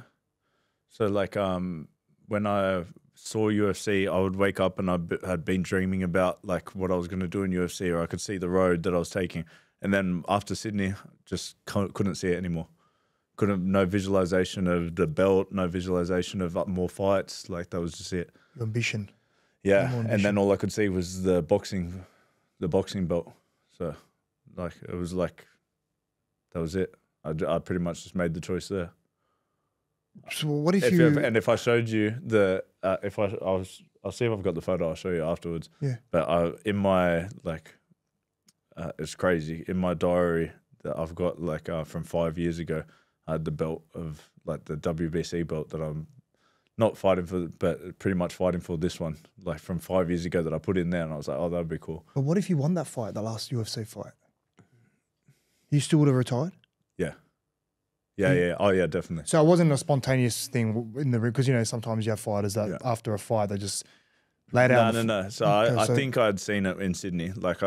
So like when I saw UFC, I would wake up and I had been dreaming about like what I was going to do in UFC, or I could see the road that I was taking. And then after Sydney, just couldn't see it anymore. No visualization of the belt, no visualization of more fights. Like that was just it. Your ambition. Yeah, and then all I could see was the boxing belt. So, like it was like that was it. I pretty much just made the choice there. So what if you? And if I showed you I'll see if I've got the photo. I'll show you afterwards. Yeah. But in my it's crazy. In my diary that I've got from 5 years ago, I had the belt of like the WBC belt that I'm not fighting for, but pretty much fighting for this one, like from 5 years ago that I put in there, and I was like, oh, that'd be cool. But what if you won that fight, the last UFC fight? You still would have retired? Yeah. Yeah. Oh, yeah, definitely. So it wasn't a spontaneous thing in the ring because, you know, sometimes you have fighters that after a fight, they just lay down. No. So I think I'd seen it in Sydney. Like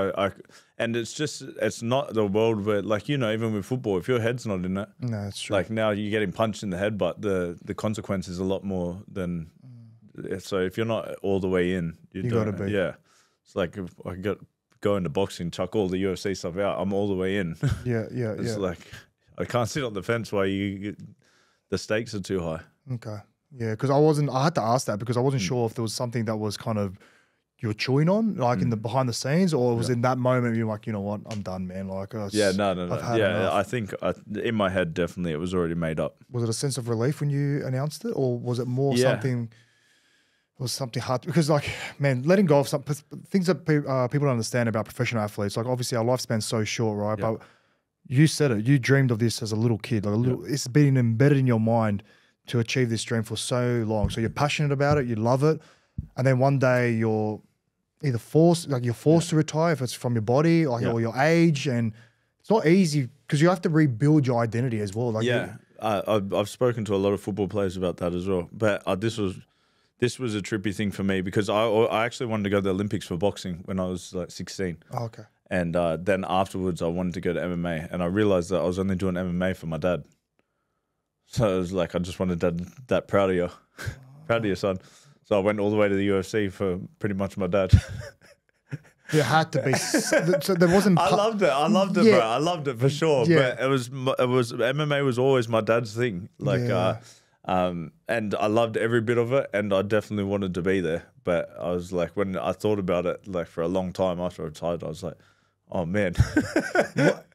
and it's not the world where, like, you know, even with football, if your head's not in it. No, it's true. Like now you're getting punched in the head, but the consequence is a lot more than. So if you're not all the way in, you got to be. Yeah. It's like if I go into boxing, chuck all the UFC stuff out, I'm all the way in. Yeah. It's like I can't sit on the fence while the stakes are too high. Okay. Yeah, because I had to ask that because I wasn't sure if there was something that was kind of you're chewing on, like in the behind the scenes, or it was in that moment you're like, you know what, I'm done, man. Like, no. I've had enough. I think in my head, definitely it was already made up. Was it a sense of relief when you announced it, or was it more something? Was something hard because, like, man, letting go of some things that people don't understand about professional athletes. Like, obviously, our lifespan's so short, right? But you said it. You dreamed of this as a little kid. Like, it's been embedded in your mind to achieve this dream for so long. So you're passionate about it. You love it, and then one day you're either forced to retire if it's from your body, or your age, and it's not easy because you have to rebuild your identity as well. Like, I've spoken to a lot of football players about that as well. But this was a trippy thing for me because I actually wanted to go to the Olympics for boxing when I was like 16. Oh, okay. And then afterwards I wanted to go to MMA, and I realized that I was only doing MMA for my dad. So it was like, I just wanted that proud of you, proud of your son. So I went all the way to the UFC for pretty much my dad. There had to be. So there wasn't. I loved it. Bro. I loved it for sure. Yeah. But it was MMA was always my dad's thing. Like, and I loved every bit of it, and I definitely wanted to be there. But I was like, when I thought about it, like for a long time after I retired, I was like, oh man.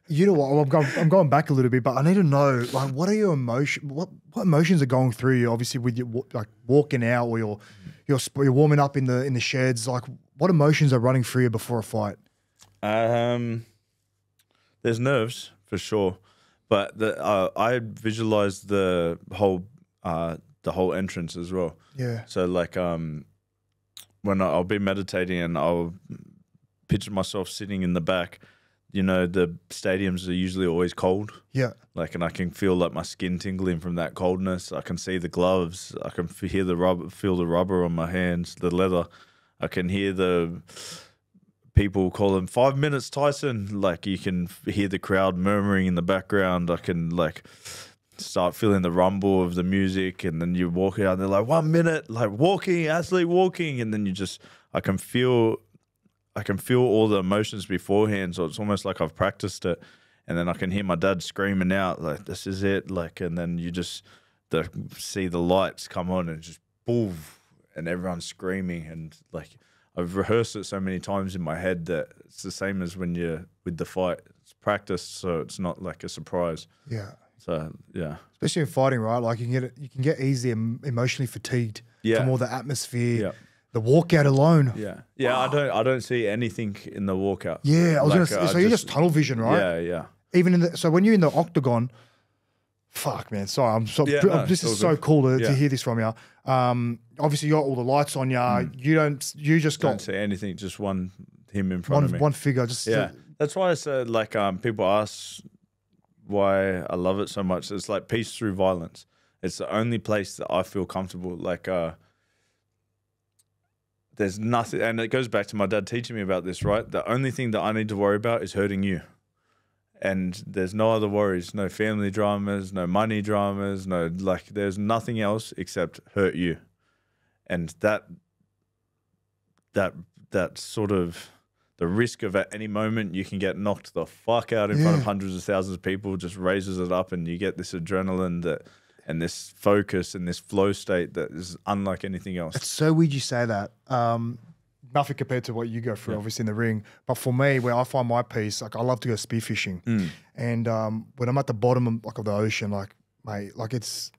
You know what? I'm going back a little bit, but I need to know, like, what are your emotions? What emotions are going through you? Obviously, with you like walking out, or you're warming up in the sheds. Like, what emotions are running through you before a fight? There's nerves for sure, but I visualized the whole entrance as well. Yeah. So like when I'll be meditating and I'll picture myself sitting in the back. You know, the stadiums are usually always cold. Yeah. Like, and I can feel like my skin tingling from that coldness. I can see the gloves. I can feel the rubber on my hands, the leather. I can hear the people calling 5 minutes, Tyson. Like, you can hear the crowd murmuring in the background. I can like start feeling the rumble of the music, and then you walk out and they're like 1 minute, like walking, athlete walking, and then I can feel all the emotions beforehand, so it's almost like I've practiced it, and then I can hear my dad screaming out like, this is it, like, and then you just see the lights come on and just boom, and everyone's screaming, and like I've rehearsed it so many times in my head that it's the same as when you're with the fight. It's practiced, so it's not like a surprise. Yeah. So yeah, especially in fighting, right? Like you can get easily emotionally fatigued from all the atmosphere, the walkout alone. Yeah, yeah. I don't see anything in the walkout. Yeah, I was gonna say. So you're just tunnel vision, right? Yeah, yeah. Even so when you're in the octagon, fuck, man. Sorry, this is so cool to hear this from you. Obviously you got all the lights on you. You just don't see anything. Just him in front of me. One figure. Just that's why I said, like, people ask why I love it so much. It's like peace through violence. It's the only place that I feel comfortable. Like, there's nothing, and it goes back to my dad teaching me about this, right? The only thing that I need to worry about is hurting you. And there's no other worries, no family dramas, no money dramas, there's nothing else except hurt you. And that sort of, the risk of at any moment you can get knocked the fuck out in front of hundreds of thousands of people just raises it up, and you get this adrenaline and this focus and this flow state that is unlike anything else. It's so weird you say that. Nothing compared to what you go through, obviously, in the ring. But for me, where I find my peace, like I love to go spearfishing. And when I'm at the bottom of the ocean, like, mate, like it's,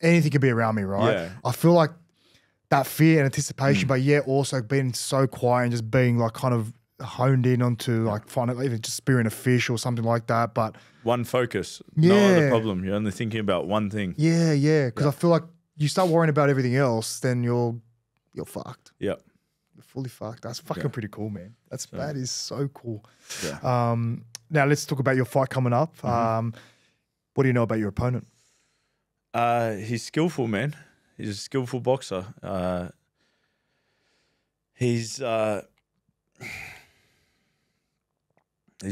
anything could be around me, right? Yeah. I feel like that fear and anticipation, but also being so quiet and just being like kind of honed in onto like finding even just spearing a fish or something like that. But one focus, no other problem. You're only thinking about one thing. Yeah. Because I feel like you start worrying about everything else, then you're fucked. Yeah. You're fully fucked. That's fucking pretty cool, man. That is so cool. Yeah. Now let's talk about your fight coming up. What do you know about your opponent? He's skillful, man. He's a skillful boxer. He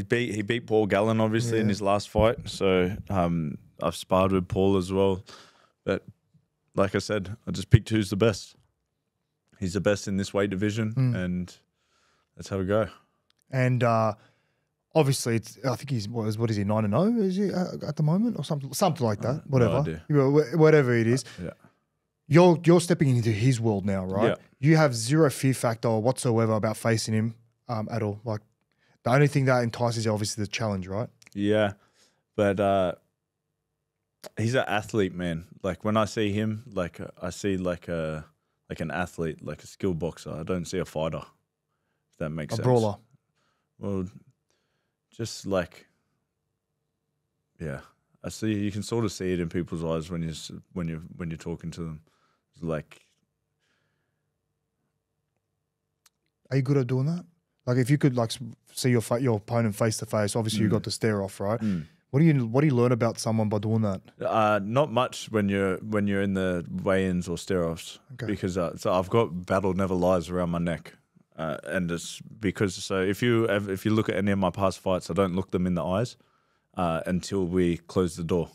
beat Paul Gallen, obviously, in his last fight. So I've sparred with Paul as well. But like I said, I just picked who's the best. He's the best in this weight division, and that's how we go. And obviously, I think he's, what is he, 9-0? Is he at the moment, or something like that? Whatever, whatever it is. You're stepping into his world now, right? Yeah. You have zero fear factor whatsoever about facing him at all. Like, the only thing that entices you, obviously, the challenge, right? Yeah, but he's an athlete, man. Like when I see him, like I see like an athlete, like a skilled boxer. I don't see a fighter. If that makes sense. A brawler. Well, just like, yeah, I see. You can sort of see it in people's eyes when you're talking to them. It's like, are you good at doing that? Like, if you could like see your opponent face to face, obviously you got the stare off, right? What do you learn about someone by doing that? Not much when you're in the weigh-ins or stare-offs, because so I've got battle never lies around my neck, and it's because if you look at any of my past fights, I don't look them in the eyes until we close the door.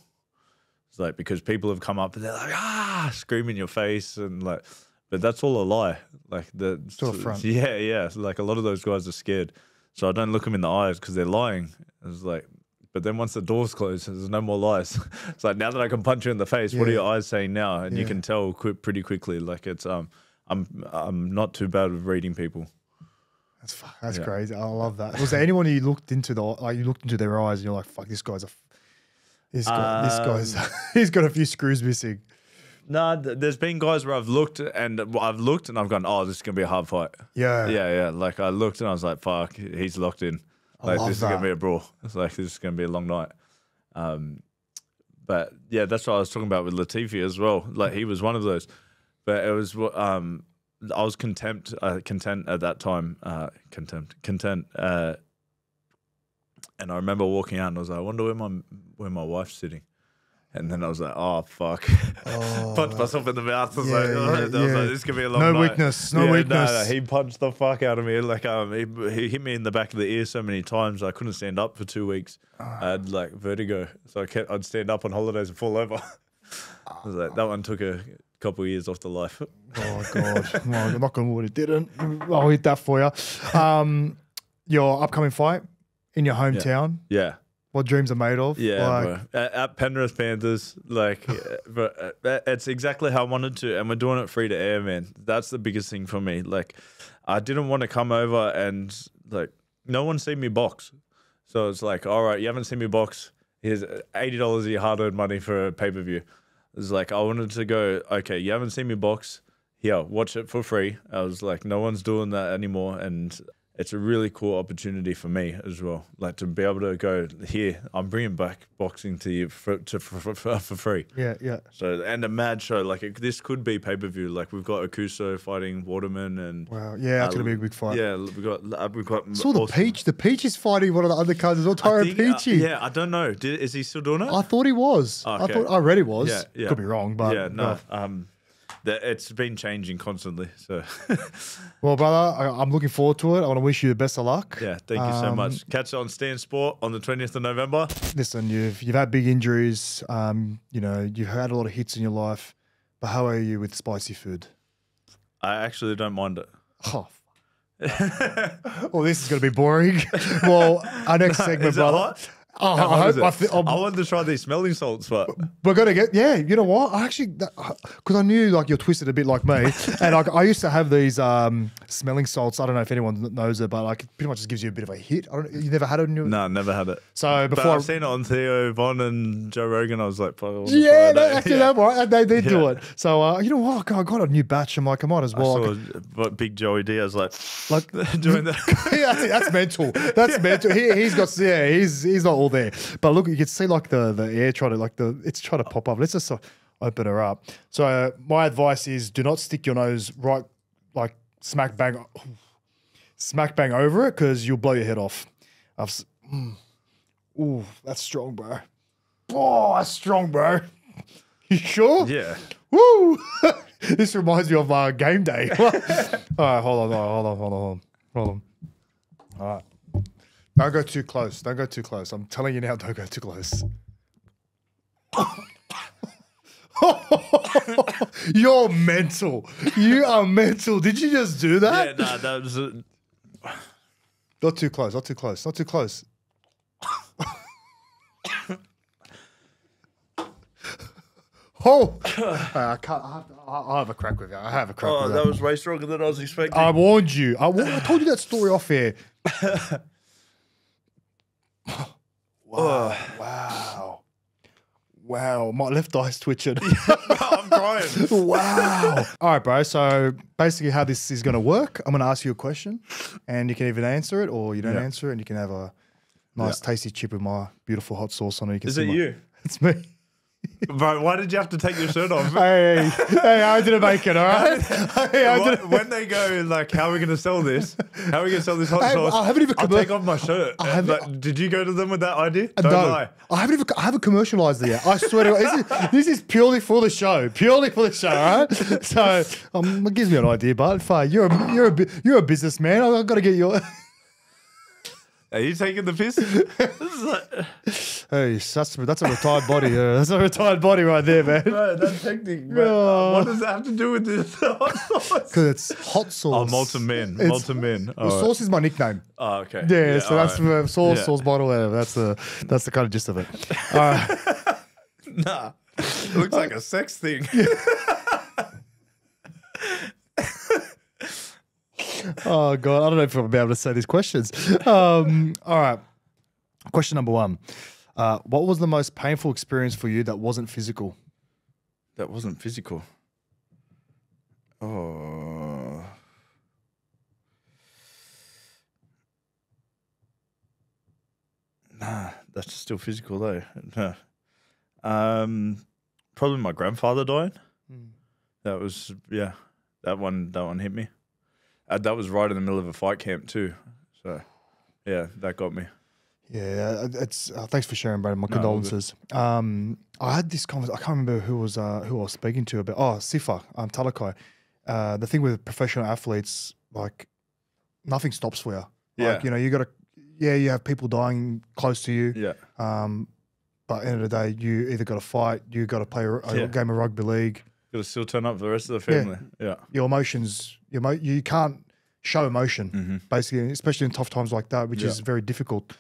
It's like, because people have come up and they're like scream in your face and like. But that's all a lie. Like still a front. Yeah. So like a lot of those guys are scared, so I don't look them in the eyes because they're lying. It's like, but then once the doors close, there's no more lies. It's like, now that I can punch you in the face, what are your eyes saying now? And you can tell pretty quickly. Like it's I'm not too bad with reading people. That's crazy. I love that. Was there anyone you looked into their eyes and you're like, fuck, this guy's he's got a few screws missing? No, there's been guys where I've looked and I've gone, oh, this is gonna be a hard fight. Yeah. Like I looked and I was like, fuck, he's locked in. Like this is gonna be a brawl. It's like this is gonna be a long night. But yeah, that's what I was talking about with Latifi as well. Like he was one of those. But it was I was content at that time. Content. And I remember walking out and I was like, I wonder where my wife's sitting. And then I was like, oh, fuck. Punched myself in the mouth. I was like, I was yeah. like, this could be a long No night. weakness, no weakness. No, he punched the fuck out of me. Like, he hit me in the back of the ear so many times I couldn't stand up for 2 weeks. I had like vertigo, so I'd stand up on holidays and fall over. I was like, that one took a couple of years off the life. Oh God, well, I'm not gonna wood it didn't. I'll hit that for you. Your upcoming fight in your hometown. Yeah. What dreams are made of? Yeah, like, bro. At Penrith Panthers, like, it's exactly how I wanted to, and we're doing it free to air, man. That's the biggest thing for me. Like, I didn't want to come over and like no one seen me box, so it's like, all right, you haven't seen me box. Here's $80 of your hard-earned money for a pay-per-view. It's like I wanted to go. Okay, you haven't seen me box. Here, watch it for free. I was like, no one's doing that anymore, and it's a really cool opportunity for me as well. Like to be able to go here, I'm bringing back boxing to you for free. yeah, yeah. So and a mad show like this could be pay per view. Like we've got Akuso fighting Waterman and Wow, yeah, that's gonna be a big fight. yeah, we've got. Saw the Peach. The Peach is fighting one of the undercards as well. Tyron Peachy. Yeah, I don't know. Is he still doing it? I thought he was. Okay. I read he was. Yeah, yeah. Could be wrong, but yeah, no. It's been changing constantly. So well, brother, I'm looking forward to it. I want to wish you the best of luck. yeah, thank you so much. Catch it on Stan Sport on the 20th of November. Listen, you've had big injuries. You know, you've had a lot of hits in your life. But how are you with spicy food? I actually don't mind it. Oh. Well, this is going to be boring. Well, our next segment, Is it brother. hot? Oh, How hot is it? I I wanted to try these smelling salts, but we're gonna get you know what? I actually because I knew like you're twisted a bit like me, and like I used to have these smelling salts. I don't know if anyone knows it, but like it pretty much just gives you a bit of a hit. You never had it in your no, never had it. So But before I've seen it on Theo Von and Joe Rogan. I was like, "Fuck, I wanna yeah, try no, that." actually that right, they did do it. So you know what? I got a new batch. I'm like, I might as I well. saw Big Joey Diaz like doing that. Yeah, that's mental. That's mental. He's got he's not all there. But look, you can see like the air trying to it's trying to pop up. Let's just open her up. So my advice is do not stick your nose right like smack bang over it because you'll blow your head off. Ooh, that's strong, bro. Oh, that's strong, bro. You sure? Yeah. Woo! This reminds me of game day. All right, hold on. All right. Don't go too close. Don't go too close. I'm telling you now, don't go too close. You're mental. You are mental. Did you just do that? Yeah, nah, that was Not too close. Not too close. Not too close. Oh, I can't. I'll have a crack with you. I have a crack with you. that was way stronger than I was expecting. I warned you. I told you that story off air. Wow. My left eye's twitching. I'm crying. Wow. All right, bro. So basically how this is going to work, I'm going to ask you a question and you can either answer it or you don't answer it and you can have a nice tasty chip with my beautiful hot sauce on it. You can Is see it you? It's me. Bro, why did you have to take your shirt off? Hey, I didn't make it, all right? When they go, like, how are we going to sell this? How are we going to sell this hot Hey, sauce? I haven't even I'll take off my shirt. Did you go to them with that idea? Don't lie. I haven't commercialized it yet. I swear to God, this is purely for the show. Purely for the show, all right? So it gives me an idea, but fine. You're a businessman. I've got to get your. Are you taking the piss? Hey, that's a retired body. That's a retired body right there, man. Bro, that's hectic. What does that have to do with this hot sauce? Because it's hot sauce. Oh, molten men. Well, sauce is my nickname. Oh, okay. Yeah, so that's right. sauce bottle, whatever. That's the kind of gist of it. All right. Nah, it looks like a sex thing. Oh God, I don't know if I'll be able to say these questions. All right. Question number 1. What was the most painful experience for you that wasn't physical? That wasn't physical. Oh. Nah, that's still physical though. No. Probably my grandfather dying. That was that one hit me. That was right in the middle of a fight camp too. So, yeah, that got me. Yeah, it's thanks for sharing, Brandon. My condolences. I had this conversation. I can't remember who I was speaking to about. Oh, Sifa, Talakai. The thing with professional athletes, like nothing stops for you. Like, you know, you got to. Yeah, you have people dying close to you. Yeah. But at the end of the day, you either got to fight, you got to play a game of rugby league. Got to still turn up for the rest of the family. Yeah. Your emotions, you can't show emotion, basically, especially in tough times like that, which is very difficult.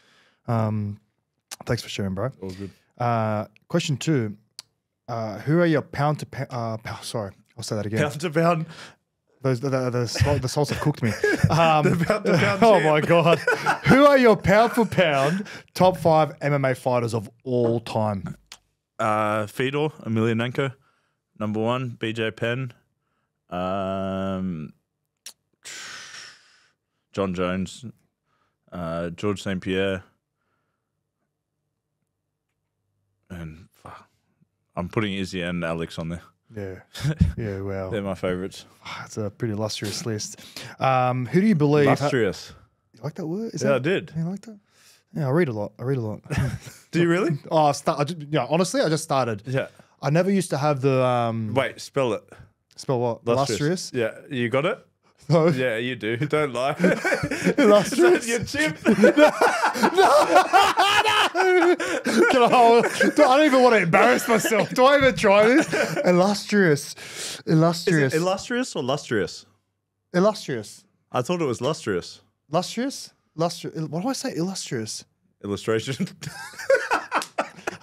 Thanks for sharing, bro. All good. Question 2. Who are your pound to pound? Sorry, I'll say that again. Pound to pound. The salts have cooked me. The pound to pound Oh champ. my God. Who are your pound for pound top 5 MMA fighters of all time? Fedor Emelianenko, number 1. BJ Penn. John Jones. George St. Pierre. And I'm putting Izzy and Alex on there. Yeah. Yeah, wow. They're my favourites. It's a pretty illustrious list. Who do you believe... Illustrious. You like that word? I did. You like that? Yeah, I read a lot. Do you really? Oh, honestly, I just started. Yeah. I never used to have the... Wait, spell it. Spell what? Illustrious? Yeah, you got it? No. Yeah, you do. Don't lie. Illustrious? Is that your chip? I don't even want to embarrass myself. Do I even try this? Illustrious. Is Illustrious. it illustrious or lustrous? Illustrious. I thought it was lustrous. Lustrous? What do I say? Illustrious. Illustration.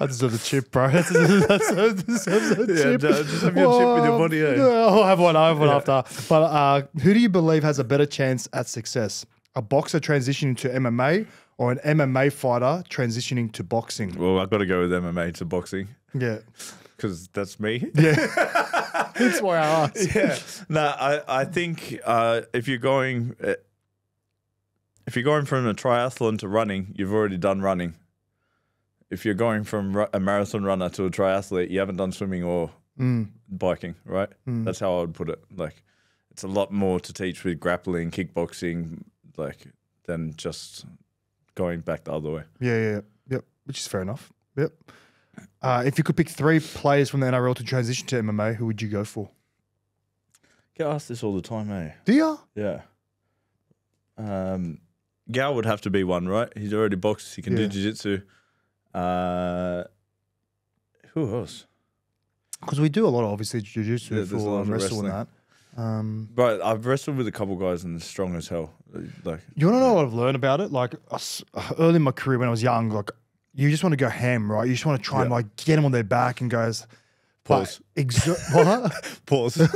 I deserve the chip, bro. That deserves a chip. Just have your chip with your body, eh? I'll have one after. But who do you believe has a better chance at success? A boxer transitioning to MMA or an MMA fighter transitioning to boxing? Well, I've got to go with MMA to boxing Yeah. because that's me. Yeah. That's why I asked. Yeah. No, I think if you're going from a triathlon to running, you've already done running. If you're going from a marathon runner to a triathlete, you haven't done swimming or biking, right? That's how I would put it. Like, it's a lot more to teach with grappling, kickboxing, like, than just going back the other way. Yeah. Yep. Which is fair enough. Yep. If you could pick 3 players from the NRL to transition to MMA, who would you go for? Get asked this all the time, eh? Do you? Yeah. Gal would have to be one, right? He's already boxed. He can do jiu-jitsu. Who else? Because we do a lot of, obviously, jiu-jitsu there's a lot for of wrestling and that. But I've wrestled with a couple guys and they're strong as hell. Like, you want to know what I've learned about it? Like, early in my career when I was young, like, you just want to go ham, right? You just want to try and, like, get them on their back and goes... Pause. What? Pause.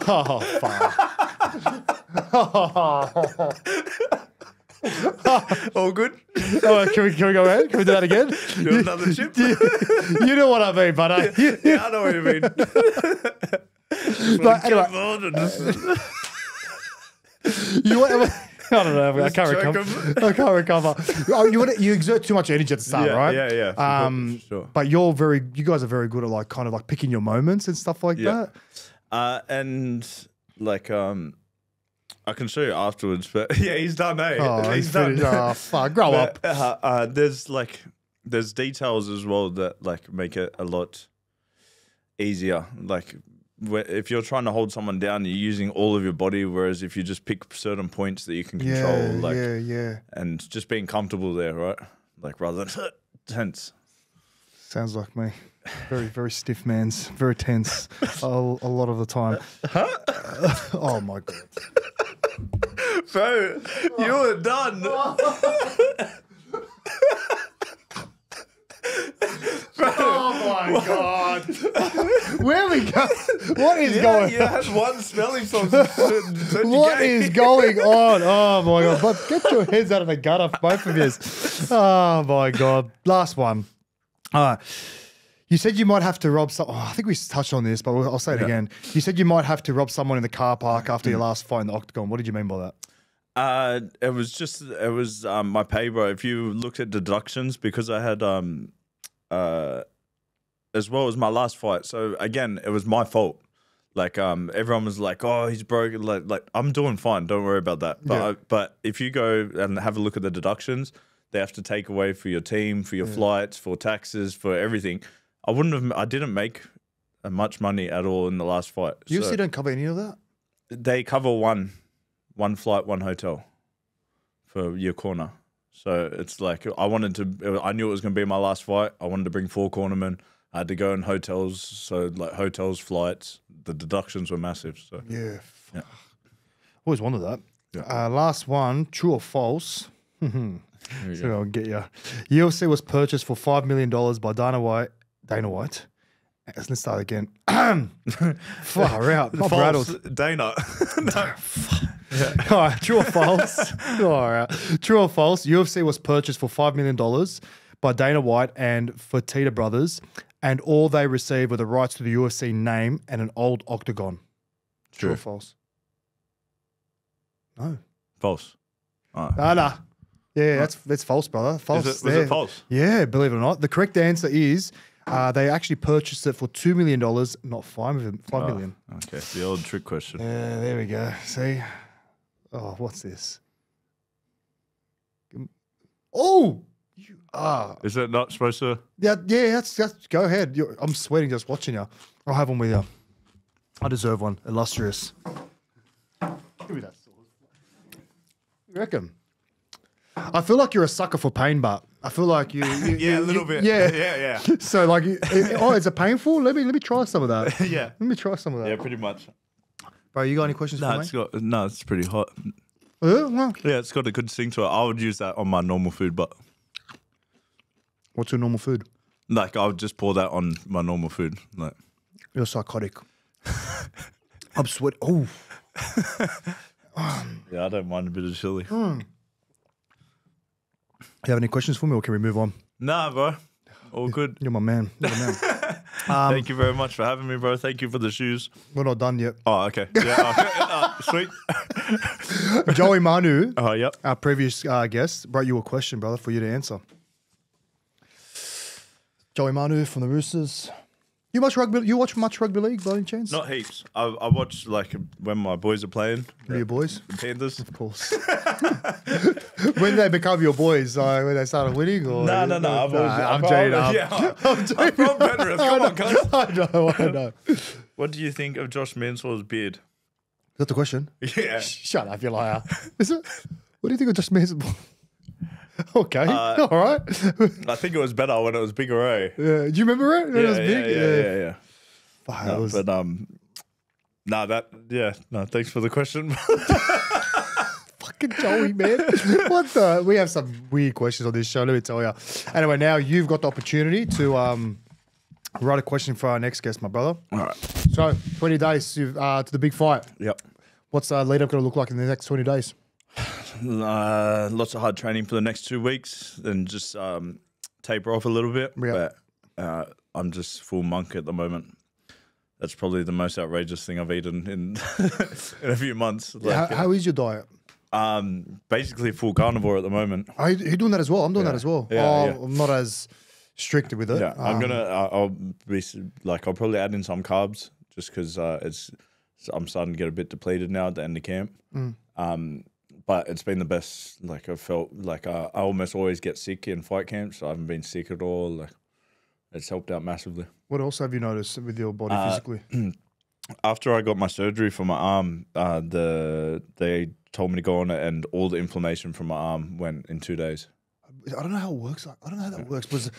Oh, fuck. All good? Oh, can we go ahead? Can we do that again? You want another chip? You know what I mean, but Yeah, I know what you mean. But anyway, I don't know. I can't recover. I can't recover. Oh, you exert too much energy at the start, right? Yeah. Sure. But you guys are very good at, like, kind of like picking your moments and stuff like that. And like I can show you afterwards, but yeah, he's done, eh? Oh, he's done. Oh, fuck. Grow up. There's details as well that, like, make it a lot easier. Like, if you're trying to hold someone down, you're using all of your body, whereas if you just pick certain points that you can control, yeah. and just being comfortable there, right? Like, rather than tense. Sounds like me. Very, very stiff man's. Very tense a lot of the time. Oh, my God. Bro, you were done. Oh, my God. Where are we going? What is going You had one smelling sauce. What is going on? Oh, my God. But get your heads out of the gutter, both of you. Oh, my God. Last one. All right. You said you might have to rob some. Oh, I think we touched on this, but I'll say it again. You said you might have to rob someone in the car park after your last fight in the octagon. What did you mean by that? It was my pay, bro. If you looked at deductions, because I had as well as my last fight. So again, it was my fault. Like everyone was like, "Oh, he's broken." Like I'm doing fine. Don't worry about that. But if you go and have a look at the deductions, they have to take away for your team, for your flights, for taxes, for everything. I didn't make much money at all in the last fight. UFC don't cover any of that? They cover one flight, one hotel for your corner. So it's like I knew it was going to be my last fight. I wanted to bring 4 cornermen. I had to go in hotels. So like hotels, flights, the deductions were massive. So Yeah. Yeah. Always wanted that. Yeah. Last one, true or false? So I'll get you. UFC was purchased for $5 million by Dana White. Let's start again. Far out. I'm rattled. Dana. No. All right, true or false? All right. True or false? UFC was purchased for $5 million by Dana White and Fertitta Brothers, and all they received were the rights to the UFC name and an old octagon. True or false? No. False. Nah. Yeah, that's false, brother. False. Was it false? Yeah, believe it or not. The correct answer is they actually purchased it for $2 million, not $5 million. Okay, the old trick question. Yeah, there we go. See? Oh, what's this? Oh! You are. Is it not supposed to? Yeah, that's go ahead. I'm sweating just watching you. I'll have one with you. I deserve one. Illustrious. Give me that sword. You reckon? I feel like you're a sucker for pain, but I feel like you Yeah, a little bit. Yeah. So like, is it painful? Let me try some of that. Yeah. Let me try some of that. Yeah, pretty much. Bro, you got any questions for me? It's pretty hot. Well, Yeah, it's got a good sting to it. I would use that on my normal food, but what's your normal food? like I would just pour that on my normal food. Like You're psychotic. I'm sweating. Oh. yeah, I don't mind a bit of chili. You have any questions for me, or can we move on? Nah, bro. All good. You're my man. You're my man. Thank you very much for having me, bro. Thank you for the shoes. We're not done yet. Oh, okay. Yeah, sweet. Joey Manu, Oh, yep. our previous guest, brought you a question, brother, for you to answer. Joey Manu from the Roosters. You watch much rugby league by any chance? Not heaps. I watch like when my boys are playing. Who are your boys? The Panthers. Of course. When they become your boys, when they started winning? Or No. I'm joking. Yeah, I'm from Penrith. Come on, cunt. I know. What do you think of Josh Mansell's beard? Is that the question? Yeah. Shut up, you liar. Is it? What do you think of just Mason? Okay, all right. I think it was better when it was bigger, eh? Yeah. Do you remember it? When it was big? Yeah. Fuck, No, it was- no, thanks for the question. Fucking Joey, man. What the? We have some weird questions on this show, let me tell you. Anyway, now you've got the opportunity to write a question for our next guest, my brother. All right. So, 20 days to the big fight. Yep. What's the lead up going to look like in the next 20 days? Lots of hard training for the next 2 weeks, then just taper off a little bit. Yeah. But I'm just full monk at the moment. That's probably the most outrageous thing I've eaten in in a few months. How is your diet? Basically full carnivore at the moment. Are you doing that as well? I'm doing that as well. Yeah. I'm not as strict with it. Yeah, I'll probably add in some carbs just because I'm starting to get a bit depleted now at the end of camp. But it's been the best. Like I felt like I almost always get sick in fight camps. So I haven't been sick at all. Like it's helped out massively. What else have you noticed with your body physically? After I got my surgery for my arm, they told me to go on it, and all the inflammation from my arm went in 2 days. I don't know how it works. I don't know how that works. Because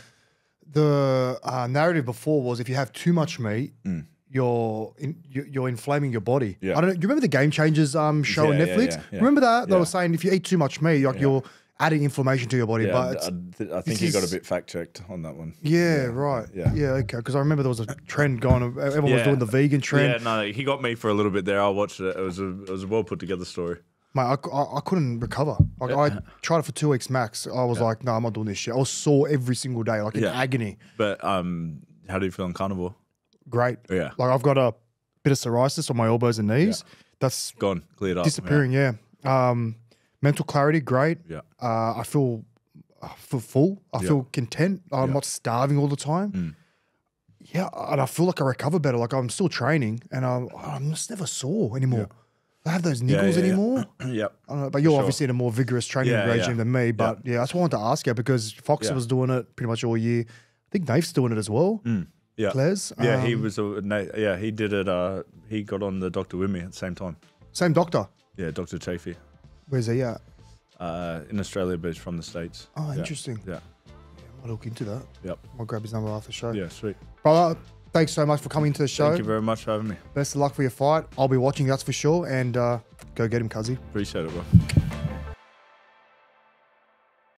the narrative before was if you have too much meat, you're inflaming your body. Yeah. I don't know. You remember the Game Changers show on Netflix? yeah. Remember that? They Yeah. were saying if you eat too much meat, like you're adding inflammation to your body. Yeah, But I think he got a bit fact checked on that one. right. Yeah. Okay. Because I remember there was a trend going. Everyone was Yeah. doing the vegan trend. Yeah, no, he got me for a little bit there. I watched it. It was a well put together story. Mate, I couldn't recover. Like I tried it for 2 weeks max. I was like, no, I'm not doing this shit. I was sore every single day, like in agony. But how do you feel on carnivore? Great. Yeah. Like I've got a bit of psoriasis on my elbows and knees. That's Gone, cleared up. disappearing. Yeah. Mental clarity, great. Yeah. I feel full. I feel content. I'm not starving all the time. Yeah, and I feel like I recover better. Like I'm still training, and I'm just never sore anymore. they have those niggles anymore. Yep. I don't know, but you're obviously in a more vigorous training regime than me. But yeah, that's what I wanted to ask you because Fox was doing it pretty much all year. I think Naif's doing it as well. Yeah. Ples. Yeah, he was. He did it. He got on the doctor with me at the same time. Same doctor. Yeah, Dr. Chafee. Where's he at? In Australia, but he's from the States. Oh, interesting. Yeah. I'll look into that. Yep. I'll grab his number after the show. Yeah, sweet. Brother, thanks so much for coming to the show. Thank you very much for having me. Best of luck for your fight. I'll be watching, that's for sure. And go get him, Cuzzy. Appreciate it, bro.